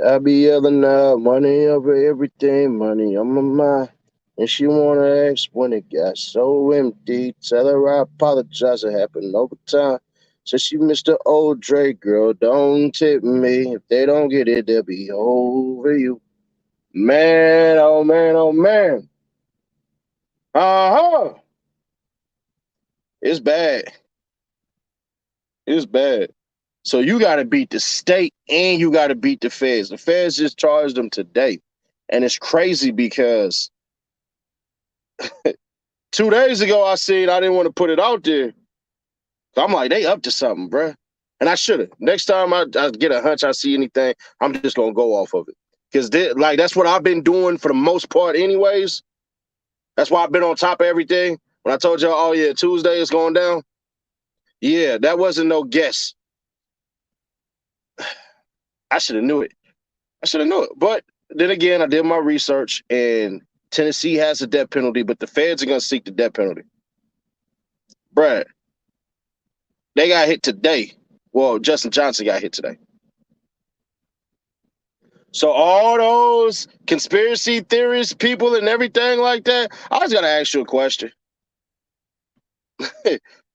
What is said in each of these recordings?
I be yelling out money over everything, money on my mind. And she wanna ask when it got so empty. Tell her I apologize, it happened over time. So she missed the old Drake, girl, don't tip me. If they don't get it, they'll be over you. Man, oh man, oh man. Uh-huh. It's bad. It's bad. So you gotta beat the state and you gotta beat the feds. The feds just charged them today. And it's crazy because 2 days ago I said I didn't want to put it out there. I'm like, they up to something, bruh. And I should have. Next time I get a hunch, I see anything, I'm just gonna go off of it. Because like that's what I've been doing for the most part, anyways. That's why I've been on top of everything. When I told y'all, oh yeah, Tuesday is going down. Yeah, that wasn't no guess. I should have knew it. I should have knew it. But then again, I did my research, and Tennessee has a death penalty, but the feds are gonna seek the death penalty. Brad, they got hit today. Well, Justin Johnson got hit today. So all those conspiracy theorists, people, and everything like that, I just gotta ask you a question.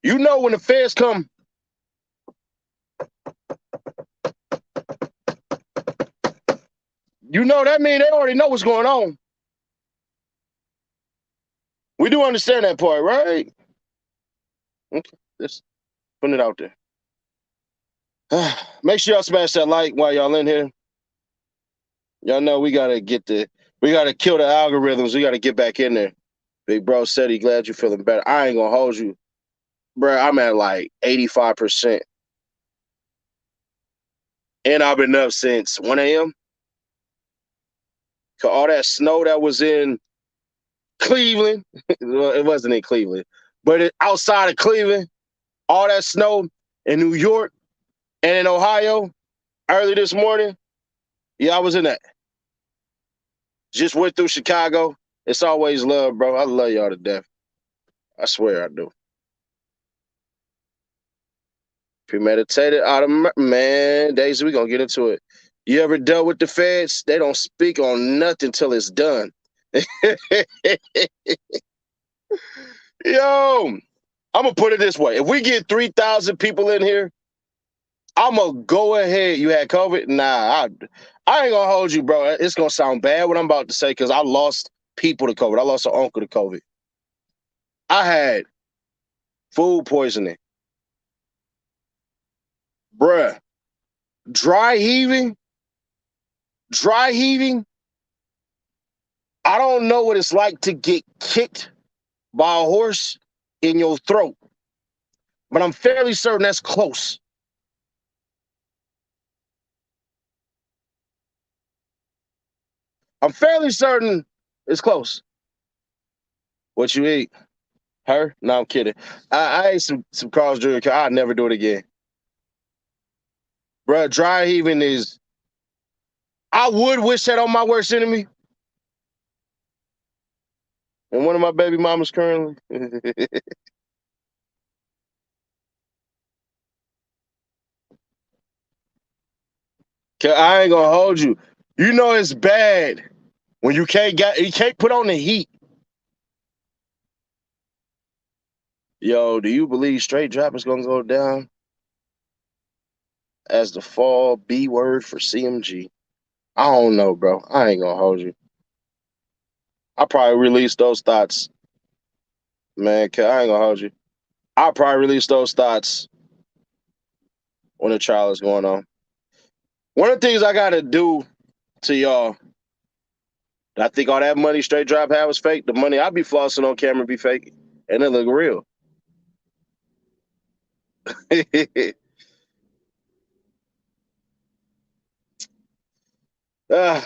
You know when the feds come, you know that means they already know what's going on. We do understand that part, right? Okay, just putting it out there. Make sure y'all smash that like while y'all in here. Y'all know we gotta kill the algorithms. We gotta get back in there. Big bro said he glad you feeling better. I ain't gonna hold you, bro. I'm at like 85%, and I've been up since 1 a.m. Cause all that snow that was in Cleveland, well, it wasn't in Cleveland, but outside of Cleveland, all that snow in New York and in Ohio early this morning. Yeah, I was in that. Just went through Chicago. It's always love, bro. I love y'all to death. I swear I do. Premeditated man, Daisy, we gonna get into it. You ever dealt with the feds? They don't speak on nothing till it's done. Yo, I'm gonna put it this way: if we get 3,000 people in here, I'm gonna go ahead. You had COVID? Nah, I ain't gonna hold you, bro. It's gonna sound bad what I'm about to say because I lost people to COVID. I lost an uncle to COVID. I had food poisoning, bruh. Dry heaving, dry heaving. I don't know what it's like to get kicked by a horse in your throat, but I'm fairly certain that's close. I'm fairly certain it's close. What you eat? Her? No, I'm kidding. I ate some Carl's Jr. I'll never do it again. Bruh, dry heaving is. I would wish that on my worst enemy. And one of my baby mamas currently. I ain't gonna hold you. You know it's bad when you can't put on the heat. Yo, do you believe straight drop is gonna go down as the fall B word for CMG? I don't know, bro. I ain't gonna hold you. I probably release those thoughts, man. I ain't gonna hold you. I'll probably release those thoughts when the trial is going on. One of the things I gotta do to y'all, I think all that money straight drop had was fake. The money I be flossing on camera be fake, and it look real. ah,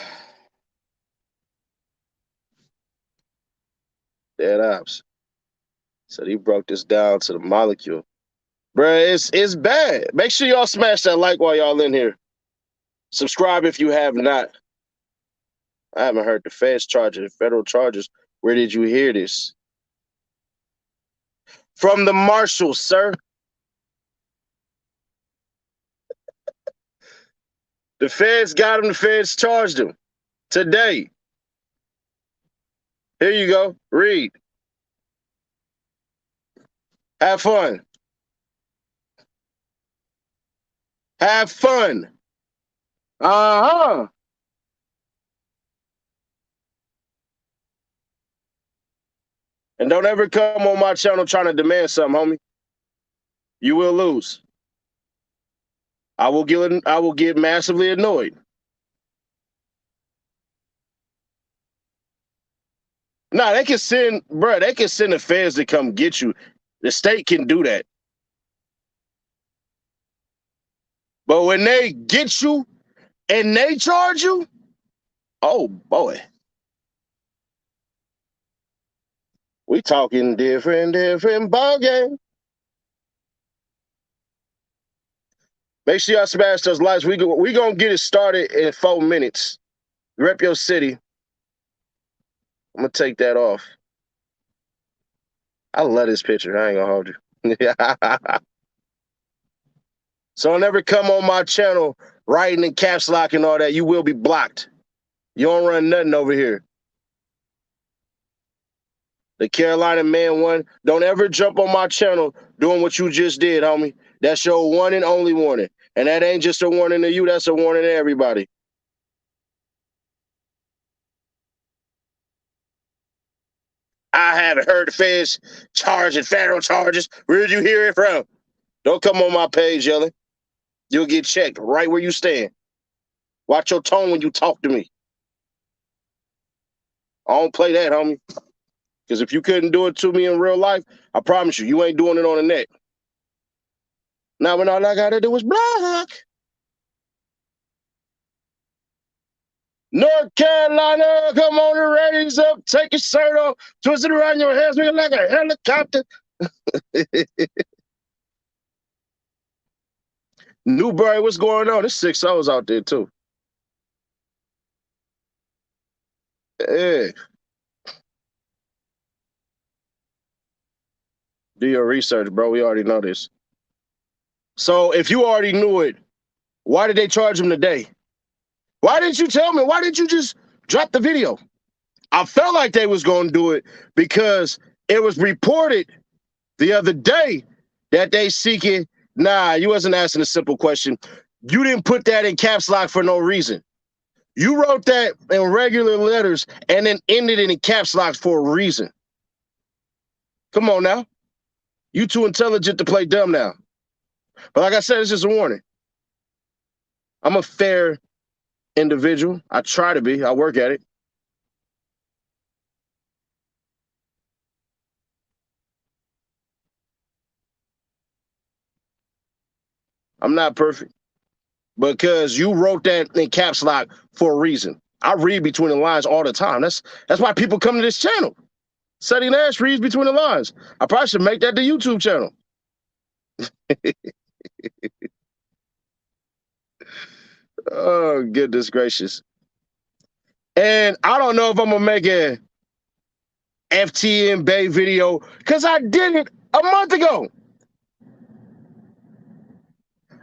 dead ops. So he broke this down to the molecule. Bruh, it's bad. Make sure y'all smash that like while y'all in here. Subscribe if you have not. I haven't heard the federal charges. Where did you hear this? From the marshals, sir. The feds got him. The feds charged him today. Here you go. Read. Have fun. Have fun. Uh-huh. And don't ever come on my channel trying to demand something, homie. You will lose. I will get massively annoyed. Nah, they can send, bruh, they can send the feds to come get you. The state can do that. But when they get you and they charge you, oh boy. We talking different ball game. Make sure y'all smash those likes. We gonna get it started in 4 minutes. Rep your city. I'm gonna take that off. I love this picture. I ain't gonna hold you. So don't ever come on my channel writing in caps lock and all that. You will be blocked. You don't run nothing over here. The Carolina man won. Don't ever jump on my channel doing what you just did, homie. That's your one and only warning. And that ain't just a warning to you. That's a warning to everybody. I haven't heard the feds charging federal charges. Where'd you hear it from? Don't come on my page yelling. You'll get checked right where you stand. Watch your tone when you talk to me. I don't play that, homie. Because if you couldn't do it to me in real life, I promise you, you ain't doing it on the net. Now, when all I got to do is block. North Carolina, come on and raise up, take your shirt off, twist it around your hands, make it like a helicopter. Newberry, what's going on? There's 6 O's out there, too. Yeah. Do your research, bro. We already know this. So if you already knew it, why did they charge him today? Why didn't you tell me? Why didn't you just drop the video? I felt like they was going to do it because it was reported the other day that they seeking. Nah, you wasn't asking a simple question. You didn't put that in caps lock for no reason. You wrote that in regular letters and then ended it in caps lock for a reason. Come on now. You too intelligent to play dumb now. But like I said, it's just a warning. I'm a fair individual. I try to be. I work at it. I'm not perfect because you wrote that in caps lock for a reason. I read between the lines all the time. That's why people come to this channel. Seti Nash reads between the lines. I probably should make that the YouTube channel. Oh, goodness gracious. And I don't know if I'm going to make a FTN Bay video because I did it a month ago.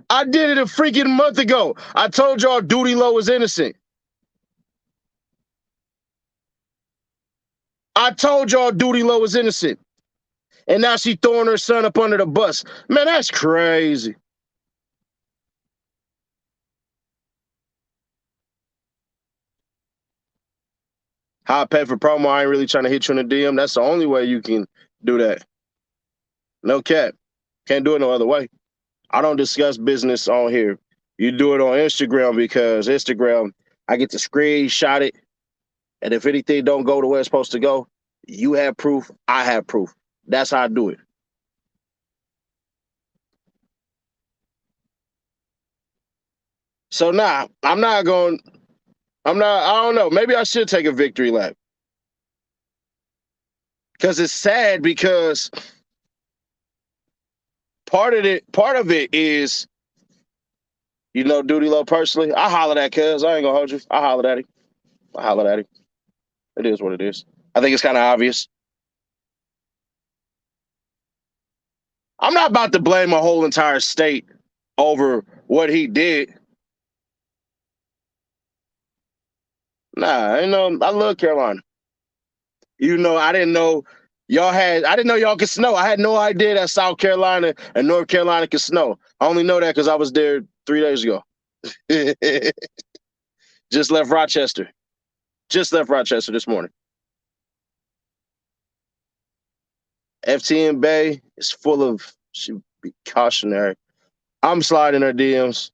I did it a freaking month ago. I told y'all Duty Low was innocent. I told y'all Duty Low was innocent. And now she throwing her son up under the bus. Man, that's crazy. How I pay for promo, I ain't really trying to hit you in the DM. That's the only way you can do that. No cap. Can't do it no other way. I don't discuss business on here. You do it on Instagram because Instagram, I get to screenshot it. And if anything don't go the way it's supposed to go, you have proof, I have proof. That's how I do it. So nah, I don't know. Maybe I should take a victory lap. Because it's sad because part of it is, you know, Duty Low personally. I hollered at cuz. I ain't gonna hold you. I hollered at him. I hollered at him. It is what it is. I think it's kind of obvious. I'm not about to blame a whole entire state over what he did. Nah, I know. I love Carolina. I didn't know I didn't know y'all could snow. I had no idea that South Carolina and North Carolina could snow. I only know that because I was there 3 days ago. Just left Rochester. Just left Rochester this morning. FTN Bay is full of, should be cautionary. I'm sliding her DMs.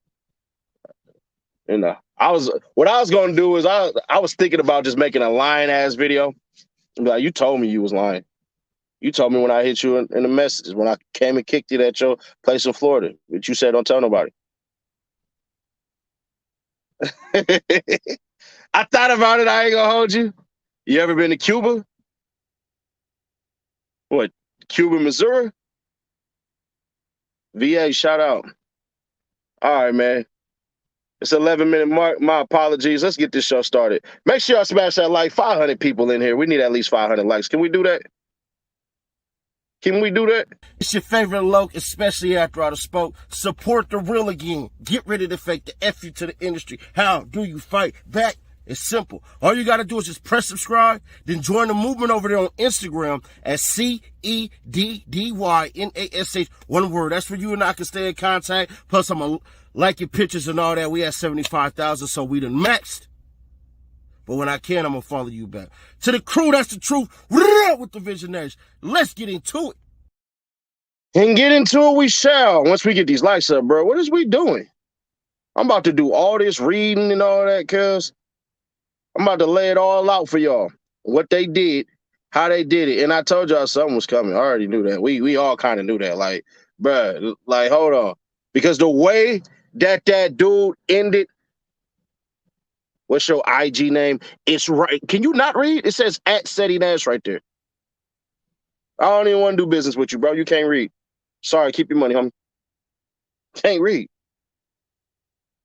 What I was gonna do is I was thinking about just making a lying ass video. Like, you told me you was lying. You told me when I hit you in the messages when I came and kicked it at your place in Florida, but you said don't tell nobody. I thought about it. I ain't gonna hold you. You ever been to Cuba? What? Cuba, Missouri? VA, shout out. All right, man. It's 11-minute mark. My apologies. Let's get this show started. Make sure y'all smash that like. 500 people in here. We need at least 500 likes. Can we do that? Can we do that? It's your favorite Loke, especially after I spoke. Support the real again. Get rid of the fake, the F you to the industry. How do you fight back? It's simple. All you got to do is just press subscribe, then join the movement over there on Instagram at CEDDYNASH. One word. That's where you and I can stay in contact. Plus, I'm going to like your pictures and all that. We had 75,000, so we done maxed. But when I can, I'm going to follow you back. To the crew, that's the truth. With the visionaries. Let's get into it. And get into it we shall. Once we get these likes up, bro. What is we doing? I'm about to do all this reading and all that, cuz. I'm about to lay it all out for y'all. What they did, how they did it. And I told y'all something was coming. I already knew that. We all kind of knew that. Like, bruh, like, hold on. Because the way that dude ended, what's your IG name? It's right. Can you not read? It says at Seti Nash right there. I don't even want to do business with you, bro. You can't read. Sorry, keep your money, homie. Can't read.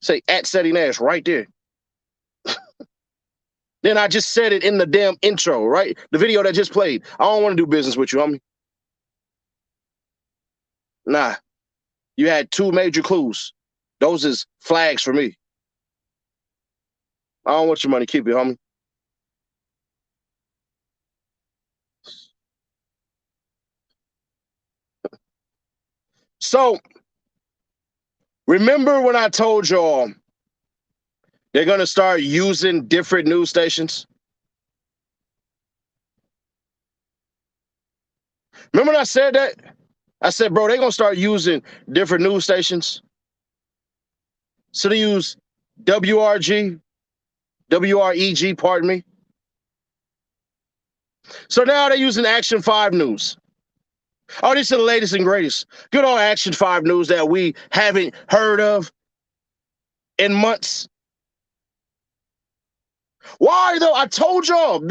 Say at Seti Nash right there. Then I just said it in the damn intro, right? The video that just played. I don't want to do business with you, homie. Nah. You had 2 major clues. Those is flags for me. I don't want your money. Keep it, homie. So, remember when I told y'all they're going to start using different news stations? Remember when I said that? I said, bro, they're going to start using different news stations. So they use WREG, pardon me. So now they're using Action 5 News. Oh, this is the latest and greatest. Good old Action 5 News that we haven't heard of in months. Why, though? I told y'all.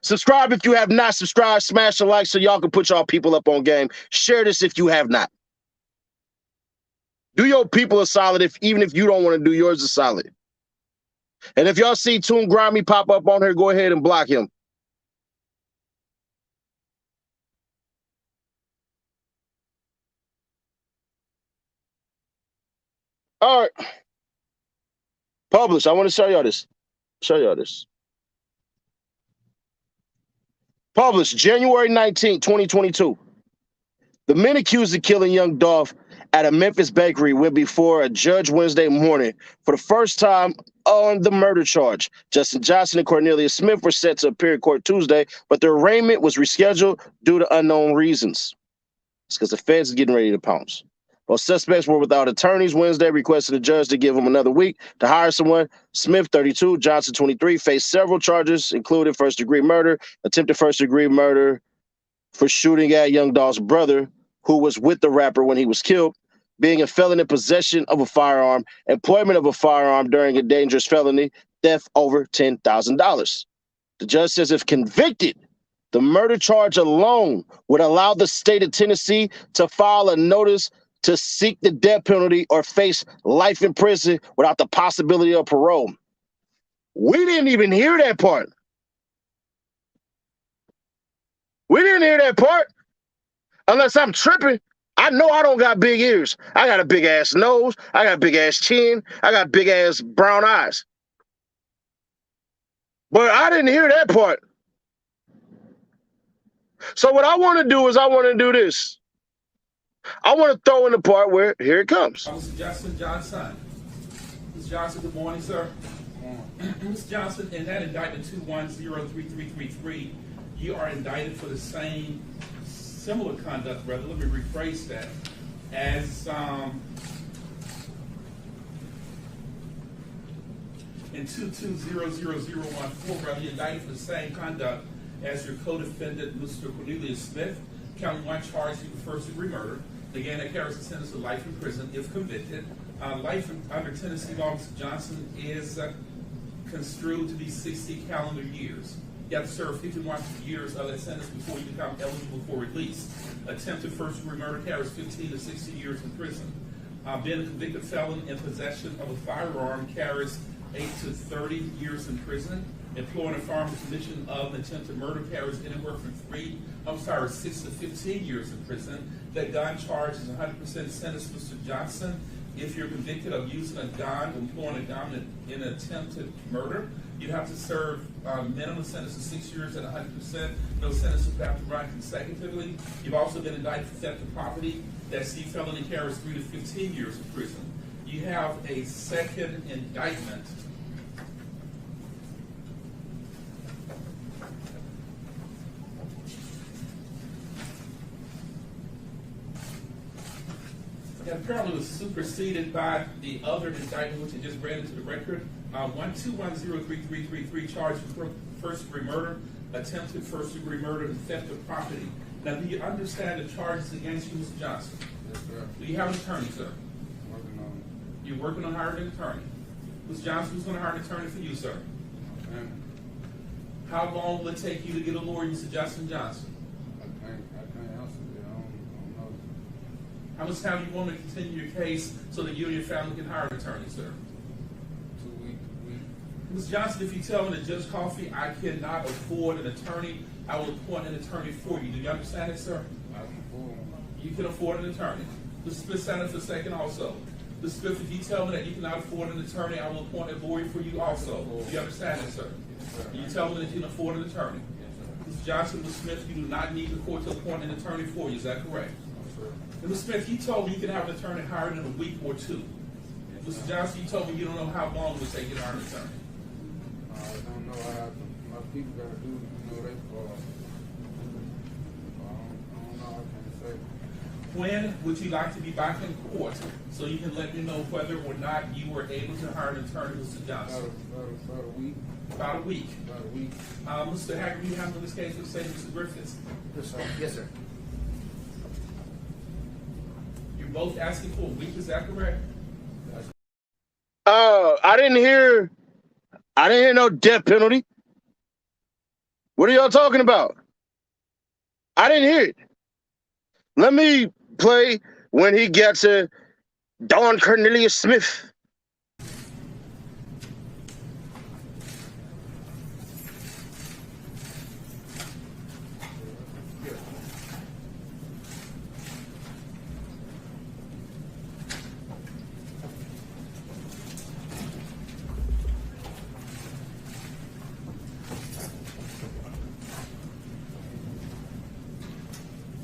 Subscribe if you have not subscribed. Smash the like so y'all can put y'all people up on game. Share this if you have not. Do your people a solid, even if you don't want to do yours a solid. And if y'all see Toon Grimy pop up on here, go ahead and block him. All right. Publish. I want to show y'all this. Published January 19, 2022. The men accused of killing young Dolph at a Memphis bakery went before a judge Wednesday morning for the first time on the murder charge. Justin Johnson and Cornelia Smith were set to appear in court Tuesday, but their arraignment was rescheduled due to unknown reasons. It's because the feds are getting ready to pounce. Both suspects were without attorneys Wednesday, requested a judge to give them another week to hire someone. Smith, 32, Johnson, 23, faced several charges, including first-degree murder, attempted first-degree murder for shooting at young Dolph's brother, who was with the rapper when he was killed, being a felon in possession of a firearm, employment of a firearm during a dangerous felony, theft over $10,000. The judge says if convicted, the murder charge alone would allow the state of Tennessee to file a notice to seek the death penalty or face life in prison without the possibility of parole. We didn't even hear that part. We didn't hear that part. Unless I'm tripping. I know I don't got big ears. I got a big ass nose. I got a big ass chin. I got big ass brown eyes. But I didn't hear that part. So what I want to do is I want to do this. I want to throw in the part where here it comes. Mr. Justin Johnson. Mr. Johnson, good morning, sir. Mr. Johnson, in that indictment 2103333, you are indicted for the same similar conduct, brother. Let me rephrase that. As in 2200014, brother, you're indicted for the same conduct as your co-defendant, Mr. Cornelius Smith. Count one charged you with first-degree murder. Again, that carries a sentence of life in prison if convicted. Life under Tennessee law, Mr. Johnson, is construed to be 60 calendar years. You have to serve 51 years of that sentence before you become eligible for release. Attempted first-degree murder carries 15 to 60 years in prison. Being a convicted felon in possession of a firearm carries 8 to 30 years in prison. Employing a firearm in commission of an attempted murder carries anywhere from 6 to 15 years in prison. That gun charge is 100% sentence, Mr. Johnson. If you're convicted of using a gun, employing a gun in an attempted murder, you have to serve minimum sentence of 6 years at 100%. No sentences have to run consecutively. You've also been indicted for theft of property. That C felony carries 3 to 15 years in prison. You have a second indictment. That apparently was superseded by the other indictment, which I just read into the record. 1210333 charged with first-degree murder, attempted first-degree murder, and theft of property. Now, do you understand the charges against you, Mr. Johnson? Yes, sir. Do you have an attorney, sir? Working on You're working on hiring an attorney. Mr. Johnson, who's going to hire an attorney for you, sir? my family. How long will it take you to get a lawyer, Mr. Justin Johnson? I can't answer it. I don't know. How much time do you want to continue your case so that you and your family can hire an attorney, sir? 2 weeks. Ms. Johnson, if you tell me that Judge Coffey, I cannot afford an attorney, I will appoint an attorney for you. Do you understand it, sir? I can afford one. You can afford an attorney. Mr. Smith, stand up for a second also. Mr. Smith, if you tell me that you cannot afford an attorney, I will appoint a lawyer for you also. Do you understand it, sir? Yes, sir. You tell me that you can afford an attorney. Yes, sir. Mr. Johnson, Mr. Smith, you do not need the court to appoint an attorney for you. Is that correct? No, sir. And Mr. Smith, you told me you can have an attorney hired in a week or two. Yes, Mr. sir. Johnson, you told me you don't know how long it would take you to hire an attorney. I don't know how my people gotta do, they, I don't know, I can't say. When would you like to be back in court so you can let me know whether or not you were able to hire an attorney, Mr. Johnson? About a week. About a week. About a week. Mr. Haggard, you handle this case with the state of Mr. Griffiths. Yes, sir. Yes, sir. You're both asking for a week, is that correct? I didn't hear no death penalty. What are y'all talking about? I didn't hear it. Let me play when he gets to Don Cornelius Smith.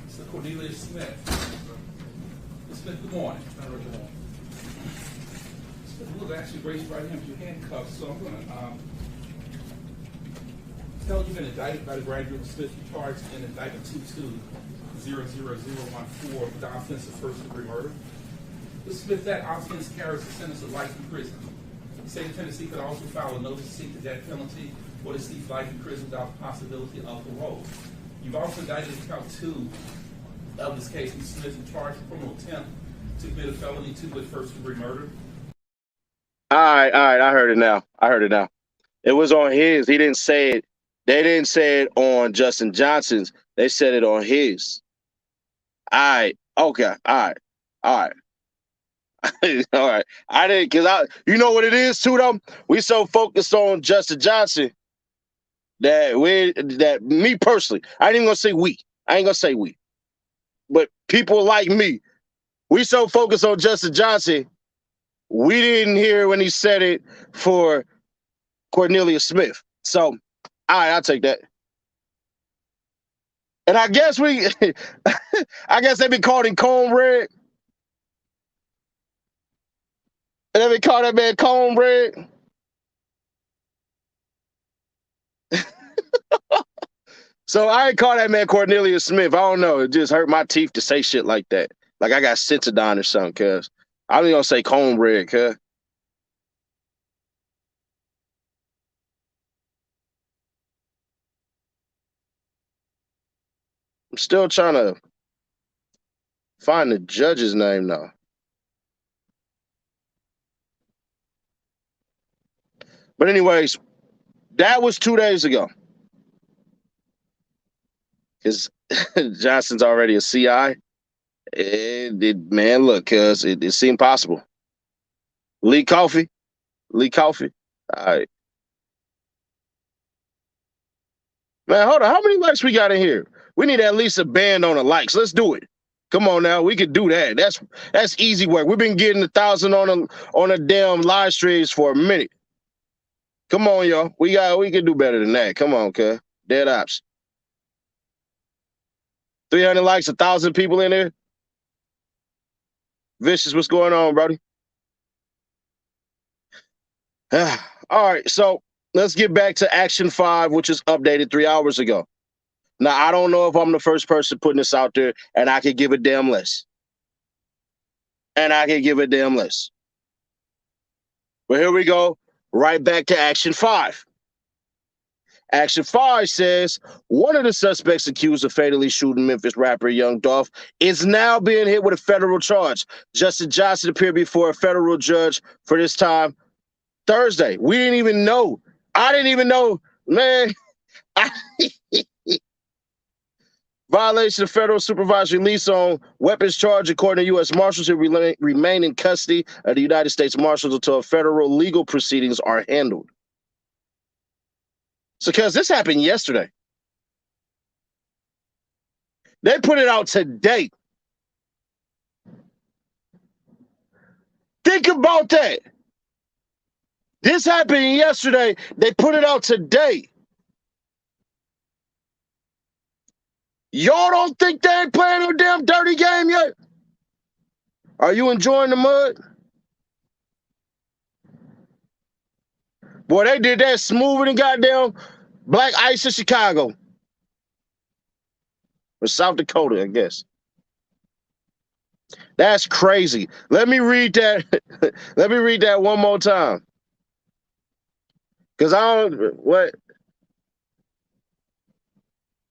Mr. Cornelius Smith. Mr. Smith, good morning. Smith, we'll actually raise your right hand with your handcuffs, so I'm going to tell you've been indicted by the grand jury of Smith. You charged in indictment 2200014 with the offense of first-degree murder. Mr. Smith, that offense carries a sentence of life in prison. The state of Tennessee could also file a notice to seek the death penalty or to seek life in prison without the possibility of parole. You've also indicted in count 2 of this case, Mr. Smith, in charge of criminal attempt to commit a felony 2 with first-degree murder. All right. I heard it now. It was on his. He didn't say it. They didn't say it on Justin Johnson's. They said it on his. All right. Okay. All right. All right. I didn't, you know what it is too, though? We so focused on Justin Johnson that me personally, I ain't even gonna say we. But people like me, we so focused on Justin Johnson, we didn't hear when he said it for Cornelius Smith. So All right, I'll take that. And I guess I guess they been called him cornbread. And they been called that man cornbread. So I ain't call that man Cornelius Smith. I don't know. It just hurt my teeth to say shit like that. Like I got Sensodyne or something, cuz. I'm gonna say cornbread, cuz. I'm still trying to find the judge's name now. But anyways, that was 2 days ago. Because Johnson's already a CI. Man, look, cuz it seemed possible. Lee Coffee. All right. Man, hold on. How many likes we got in here? We need at least a band on the likes. Let's do it. Come on now, we could do that. That's easy work. We've been getting 1,000 on a damn live streams for a minute. Come on, y'all. We can do better than that. Come on, cuz. Dead ops. 300 likes, 1,000 people in there. Vicious, what's going on, brody? All right, so let's get back to Action 5, which is updated 3 hours ago. Now, I don't know if I'm the first person putting this out there, and I could give a damn less. But here we go, right back to Action 5. Action 5 says one of the suspects accused of fatally shooting Memphis rapper Young Dolph is now being hit with a federal charge. Justin Johnson appeared before a federal judge for this time Thursday. We didn't even know. I didn't even know, man. Violation of federal supervised release on weapons charge, according to U.S. Marshals, who remain in custody of the United States Marshals until federal legal proceedings are handled. So, because this happened yesterday. They put it out today. Think about that. This happened yesterday. They put it out today. Y'all don't think they ain't playing no damn dirty game yet? Are you enjoying the mud? Boy, they did that smoother than goddamn black ice in Chicago. Or South Dakota, I guess. That's crazy. Let me read that. Let me read that one more time. Because I don't, what?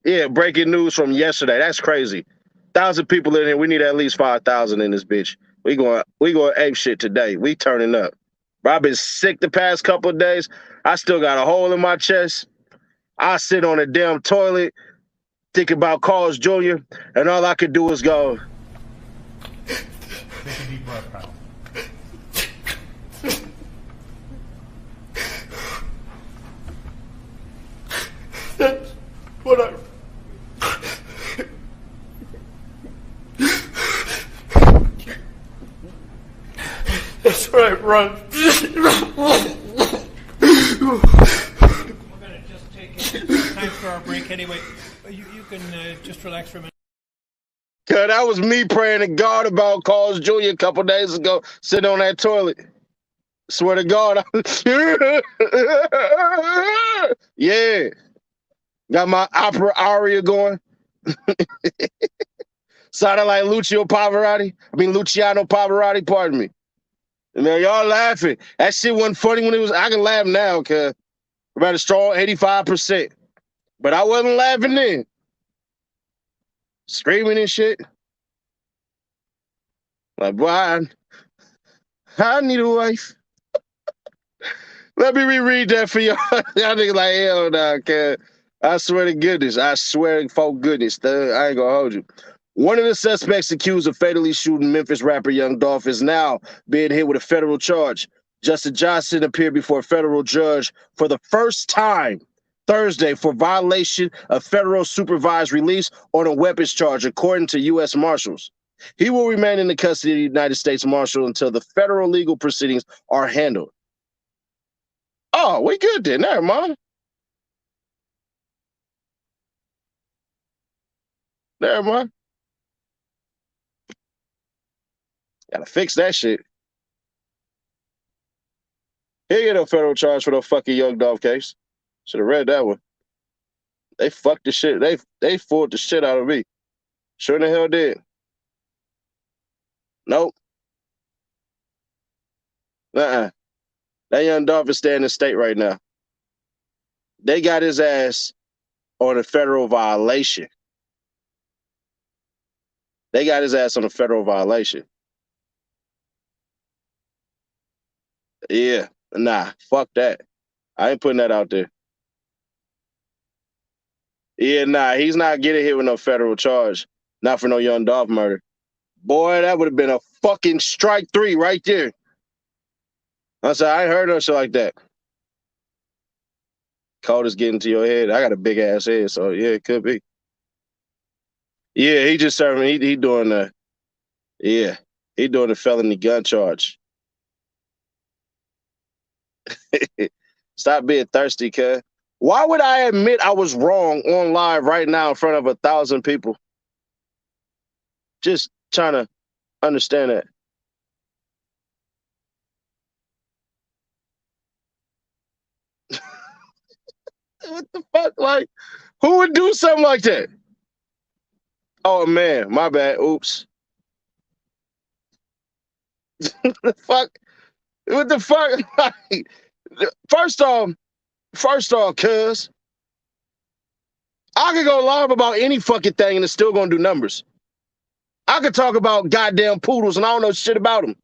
Yeah, breaking news from yesterday. That's crazy. 1,000 people in here. We need at least 5,000 in this bitch. We going ape shit today. We turning up. Bro, I've been sick the past couple of days. I still got a hole in my chest. I sit on a damn toilet thinking about Carl's Jr. and all I could do is go. Take a deep breath, Kyle. That's what I. That's right, run. We're going to just take time for our break anyway. You can just relax for a minute. Cause that was me praying to God about Carl's Jr. a couple days ago, sitting on that toilet. Swear to God. Yeah. Got my opera aria going. Sounded like Luciano Pavarotti, pardon me. And then y'all laughing. That shit wasn't funny when it was. I can laugh now, cuz about a strong 85%. But I wasn't laughing then. Screaming and shit. Like, boy, I need a wife. Let me reread that for y'all. Y'all niggas like, hell nah, cuz. I swear to goodness. For goodness, thug. I ain't gonna hold you. One of the suspects accused of fatally shooting Memphis rapper Young Dolph is now being hit with a federal charge. Justin Johnson appeared before a federal judge for the first time Thursday for violation of federal supervised release on a weapons charge, according to U.S. Marshals. He will remain in the custody of the United States Marshal until the federal legal proceedings are handled. Oh, we good then. Never mind. Never mind. Gotta fix that shit. He get no federal charge for no fucking Young Dolph case. Should have read that one. They fucked the shit. They fooled the shit out of me. Sure the hell did. Nope. Uh-uh. That Young Dolph is staying in state right now. They got his ass on a federal violation. They got his ass on a federal violation. Yeah. Nah. Fuck that. I ain't putting that out there. Yeah, nah. He's not getting hit with no federal charge. Not for no Young Dolph murder. Boy, that would have been a fucking strike 3 right there. I said, I ain't heard no shit like that. Cold is getting to your head. I got a big ass head, so yeah, it could be. Yeah, he just serving. He doing the. Yeah, he doing the felony gun charge. Stop being thirsty, cuz. Why would I admit I was wrong on live right now in front of 1,000 people? Just trying to understand that. What the fuck? Like, who would do something like that? Oh man, my bad. Oops. The fuck? What the fuck? Like, first off, cuz I could go live about any fucking thing and it's still gonna do numbers. I could talk about goddamn poodles and I don't know shit about them.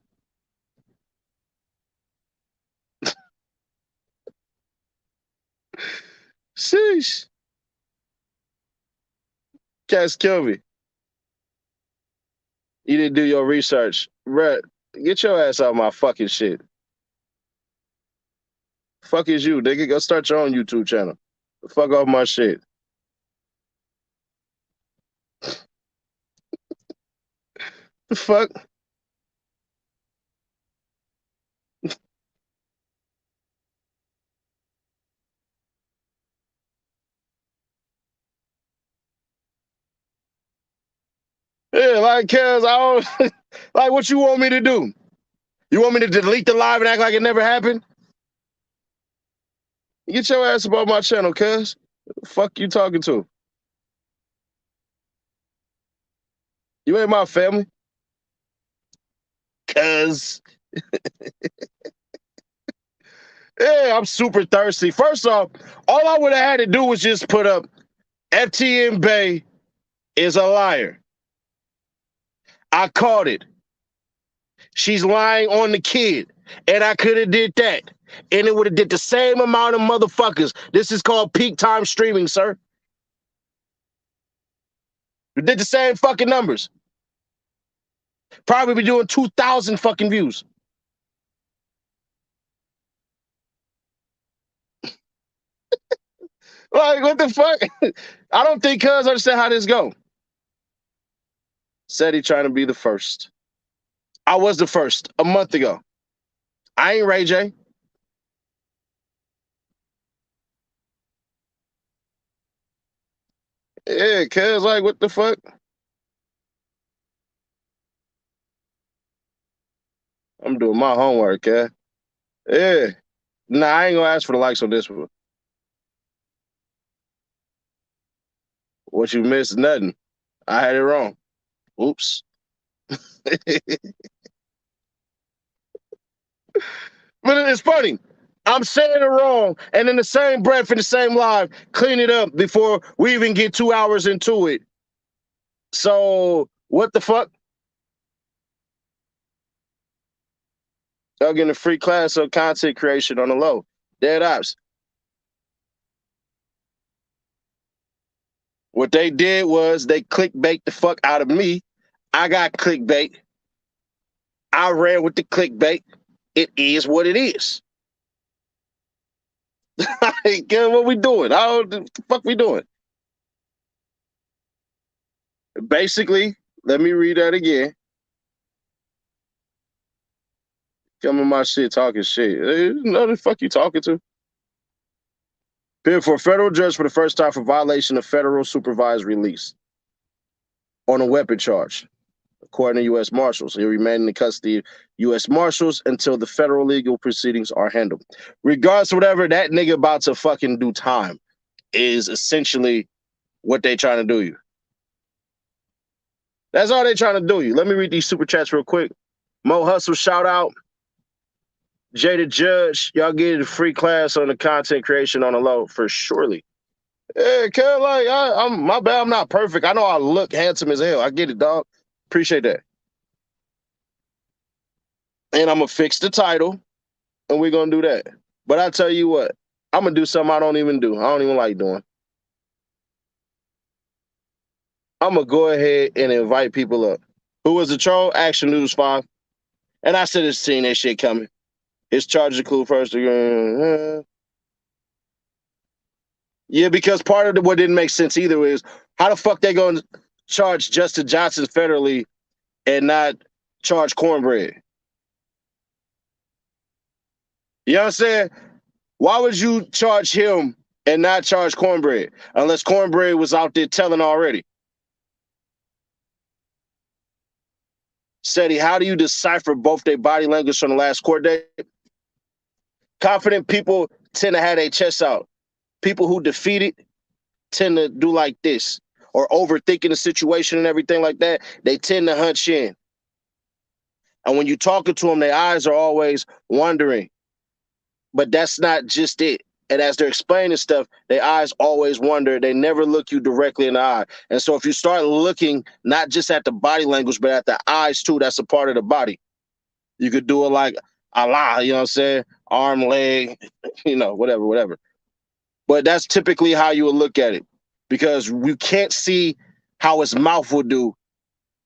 Sheesh. Cats kill me. You didn't do your research. Bruh, get your ass out of my fucking shit. Fuck is you, nigga. Go start your own YouTube channel. Fuck off my shit. The fuck? Yeah, like, cuz I don't like what you want me to do. You want me to delete the live and act like it never happened? Get your ass above my channel, cuz. Fuck you talking to? You ain't my family. Cuz. Yeah, I'm super thirsty. First off, all I would have had to do was just put up FTN Bay is a liar. I caught it. She's lying on the kid. And I could have did that. And it would have did the same amount of motherfuckers. This is called peak time streaming, sir. We did the same fucking numbers. Probably be doing 2,000 fucking views. Like, what the fuck? I don't think cuz understand how this go. Said he trying to be the first. I was the first a month ago. I ain't Ray J. Yeah, cuz, like, what the fuck? I'm doing my homework, cuz. Yeah. Nah, I ain't gonna ask for the likes on this one. What you missed, nothing. I had it wrong. Oops. But it's funny. I'm saying it wrong, and in the same breath, in the same live, clean it up before we even get 2 hours into it. So, what the fuck? Y'all getting a free class of content creation on the low. Dead ops. What they did was they clickbait the fuck out of me. I got clickbait. I ran with the clickbait. It is what it is. What we doing? What the fuck we doing? Basically, let me read that again. Come in my shit talking shit. No, the fuck you talking to? Appeared for a federal judge for the first time for violation of federal supervised release. on a weapon charge, according to U.S. Marshals. He'll remain in the custody of U.S. Marshals until the federal legal proceedings are handled. Regardless of whatever, that nigga about to fucking do time is essentially what they trying to do you. That's all they trying to do you. Let me read these super chats real quick. Mo Hustle, shout out. Jada Judge, y'all get a free class on the content creation on the low for surely. Yeah, cause like I'm my bad, I'm not perfect. I know I look handsome as hell. I get it, dog. Appreciate that. And I'm gonna fix the title, and we're gonna do that. But I tell you what, I'm gonna do something I don't even do. I don't even like doing. I'm gonna go ahead and invite people up. Who was the troll? Action News 5. And I should have seen that shit coming. His charges include first degree. Yeah, because part of what didn't make sense either is how the fuck they gonna charge Justin Johnson federally and not charge Cornbread? You know what I'm saying? Why would you charge him and not charge Cornbread unless Cornbread was out there telling already? Seti, how do you decipher both their body language from the last court date? Confident people tend to have their chests out. People who defeated tend to do like this, or overthinking the situation and everything like that. They tend to hunch in. And when you're talking to them, their eyes are always wandering. But that's not just it. And as they're explaining stuff, their eyes always wander. They never look you directly in the eye. And so if you start looking not just at the body language, but at the eyes too, that's a part of the body. You could do it like Allah, you know what I'm saying? Arm, leg, whatever. But that's typically how you would look at it, because you can't see how his mouth will do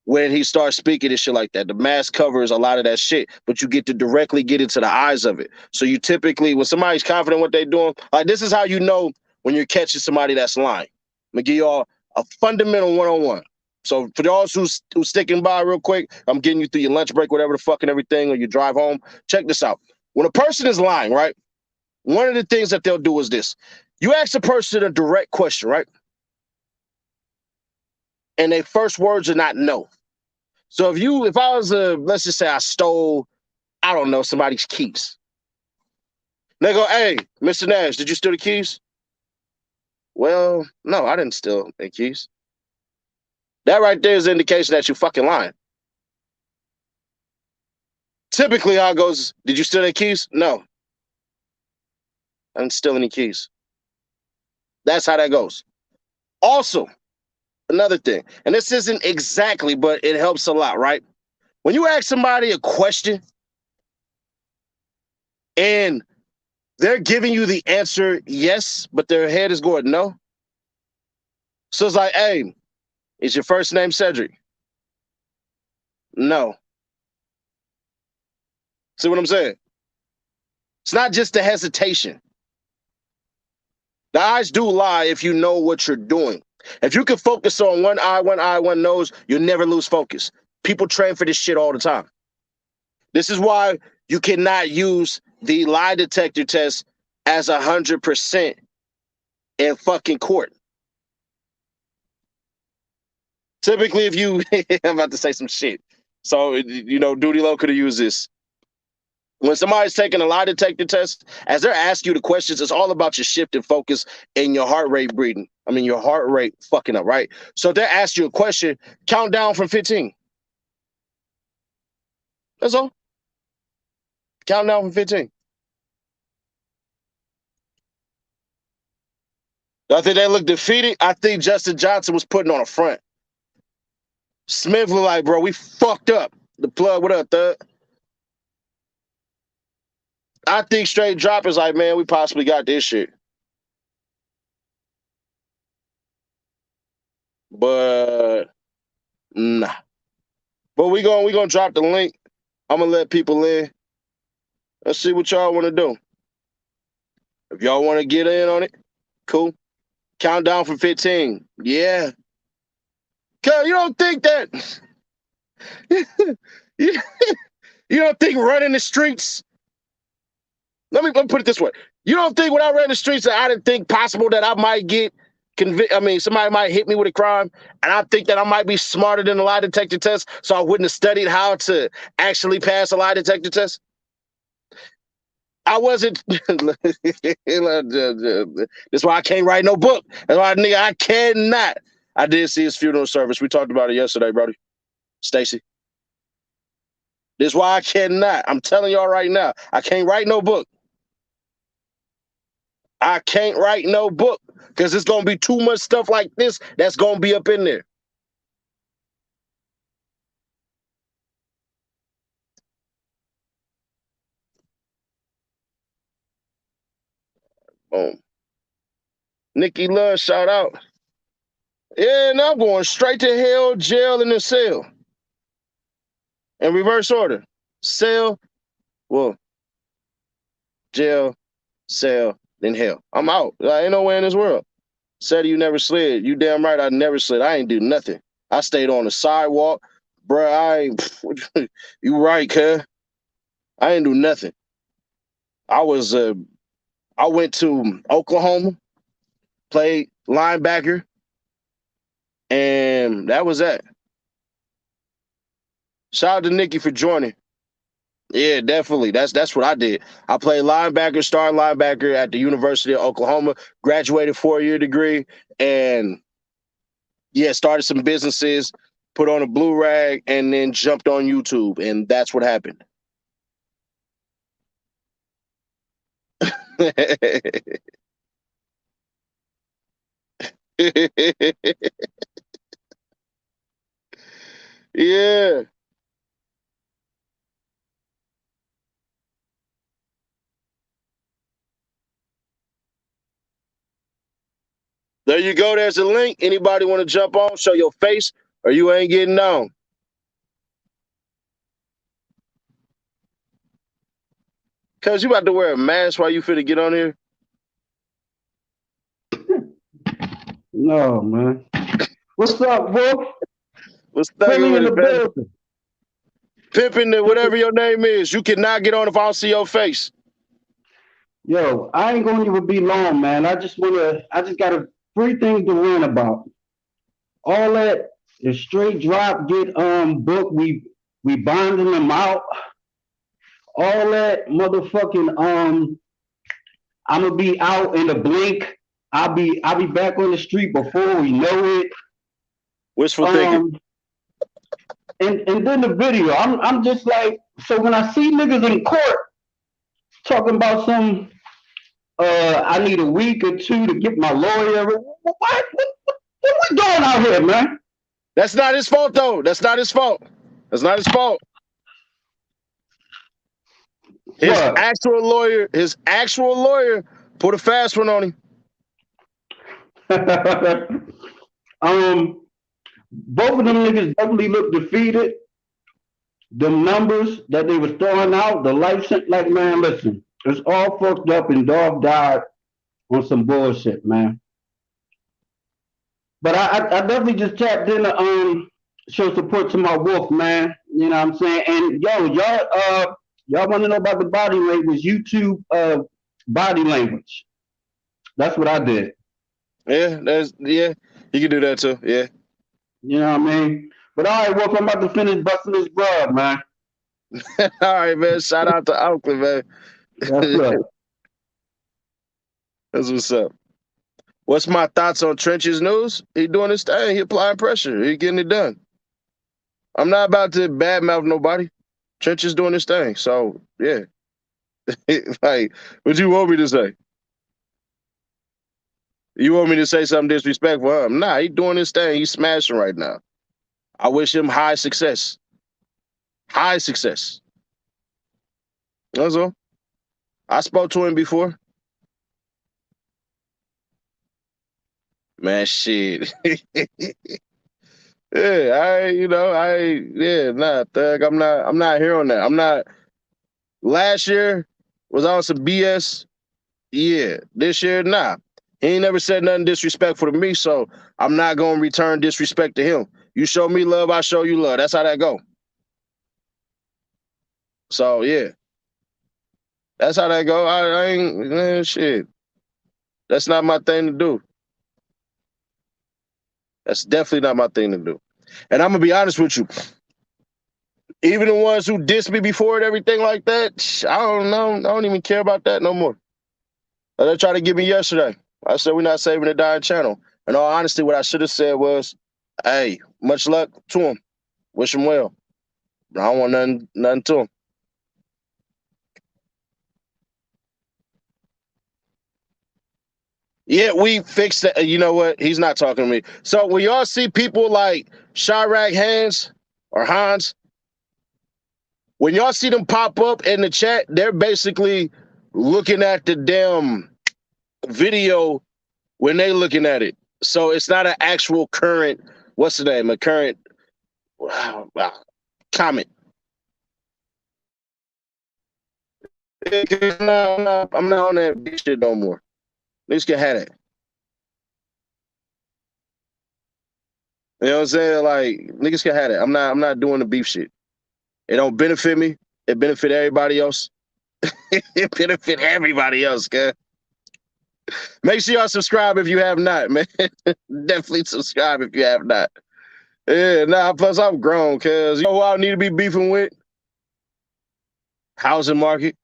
when he starts speaking and shit like that. The mask covers a lot of that shit, but you get to directly get into the eyes of it. So you typically, when somebody's confident in what they're doing, like this is how you know when you're catching somebody that's lying. I'm gonna give y'all a fundamental one-on-one. So for those who's sticking by real quick, I'm getting you through your lunch break, whatever the fuck and everything, or you drive home. Check this out. When a person is lying, right? One of the things that they'll do is this. You ask a person a direct question, right? And their first words are not no. So if I was let's just say I stole, I don't know, somebody's keys. They go, hey, Mr. Nash, did you steal the keys? Well, no, I didn't steal the keys. That right there is an indication that you're fucking lying. Typically, how it goes, did you steal the keys? No. I didn't steal any keys. That's how that goes. Also, another thing, and this isn't exactly, but it helps a lot, right? When you ask somebody a question and they're giving you the answer yes, but their head is going no. So it's like, hey, is your first name Cedric? No. See what I'm saying? It's not just the hesitation. The eyes do lie if you know what you're doing. If you can focus on one eye, one nose, you'll never lose focus. People train for this shit all the time. This is why you cannot use the lie detector test as 100% in fucking court. Typically, if you, I'm about to say some shit. So, Duty Low could have used this. When somebody's taking a lie detector test, as they're asking you the questions, it's all about your shift in focus and your heart rate your heart rate fucking up, right? So if they ask you a question, count down from 15. That's all. Count down from 15. I think they look defeated. I think Justin Johnson was putting on a front. Smith looked like, bro, we fucked up. The plug, what up, thug? I think straight drop is like, man, we possibly got this shit. But nah. But we gonna drop the link. I'm gonna let people in. Let's see what y'all want to do. If y'all want to get in on it, cool. Count down from 15. Yeah. Cause you don't think that you don't think running the streets. Let me put it this way. You don't think when I ran the streets that I didn't think possible that I might get somebody might hit me with a crime, and I think that I might be smarter than a lie detector test, so I wouldn't have studied how to actually pass a lie detector test. I wasn't. That's why I can't write no book. That's why, nigga, I cannot. I did see his funeral service. We talked about it yesterday, Brody. Stacy. This is why I cannot. I'm telling y'all right now, I can't write no book. I can't write no book because it's gonna be too much stuff like this that's gonna be up in there. Boom. Nikki Love, shout out. Yeah, and I'm going straight to hell, jail, and a cell. In reverse order. Cell, well, jail, cell, then hell. I'm out. I ain't nowhere in this world. Said you never slid. You damn right I never slid. I ain't do nothing. I stayed on the sidewalk. Bruh, I ain't you right, cuz. I ain't do nothing. I went to Oklahoma, played linebacker, and that was that. Shout out to Nikki for joining. Yeah, definitely. That's what I did. I played linebacker, starting linebacker at the University of Oklahoma, graduated 4-year degree, and yeah, started some businesses, put on a blue rag, and then jumped on YouTube, and that's what happened. Yeah. There you go. There's a link. Anybody want to jump on, show your face, or you ain't getting on? Cause you about to wear a mask while you finna get on here. No, man. What's up, Wolf? What's thugging Philly with in the it, man? building. Pimping it, whatever your name is. You cannot get on if I don't see your face. Yo, I ain't gonna even be long, man. I just got a free thing to learn about. All that the straight drop get book, we bonding them out. All that motherfucking I'm gonna be out in a blink. I'll be back on the street before we know it. Wishful thinking. Um and then the video, I'm just like, so when I see niggas in court talking about some I need a week or two to get my lawyer. What we doing out here, man? That's not his fault, though. That's not his fault. That's not his fault. His What? actual lawyer put a fast one on him. Both of them niggas definitely look defeated. The numbers that they was throwing out, the life sentence, like, man, listen, it's all fucked up and dog died on some bullshit, man. But I definitely just tapped in to show support to my wolf, man. You know what I'm saying? And yo, y'all want to know about the body language? YouTube body language. That's what I did. Yeah. You can do that too. Yeah. You know what I mean? But all right, Wolf, I'm about to finish busting this grub, man. All right, man. Shout out to Oakland, man. That's up. That's what's up. What's my thoughts on Trench's news? He doing his thing. He applying pressure. He getting it done. I'm not about to badmouth nobody. Trench is doing his thing. So yeah. Like, what you want me to say? You want me to say something disrespectful? Huh? Nah, he doing his thing. He's smashing right now. I wish him high success. High success. That's all. I spoke to him before. Man, shit. Yeah, thug. I'm not here on that. I'm not. Last year was on some BS. Yeah, this year, nah. He ain't never said nothing disrespectful to me, so I'm not gonna return disrespect to him. You show me love, I show you love. That's how that go. So yeah, that's how that go. I ain't shit. That's not my thing to do. That's definitely not my thing to do. And I'm gonna be honest with you. Even the ones who dissed me before and everything like that, I don't know. I don't even care about that no more. They tried to get me yesterday. I said we're not saving the dying channel. In all honesty, what I should have said was, "Hey, much luck to him. Wish him well. I don't want nothing to him." Yeah, we fixed that. You know what? He's not talking to me. So when y'all see people like Chirac Hans or Hans, when y'all see them pop up in the chat, they're basically looking at the damn video when they looking at it. So it's not an actual current, what's the name? A current comment. I'm not on that big shit no more. Niggas can have it. You know what I'm saying? Like niggas can have it. I'm not doing the beef shit. It don't benefit me. It benefit everybody else. It benefit everybody else, guys. Make sure y'all subscribe if you have not, man. Definitely subscribe if you have not. Yeah, nah, plus I'm grown, cuz you know who I need to be beefing with? Housing market.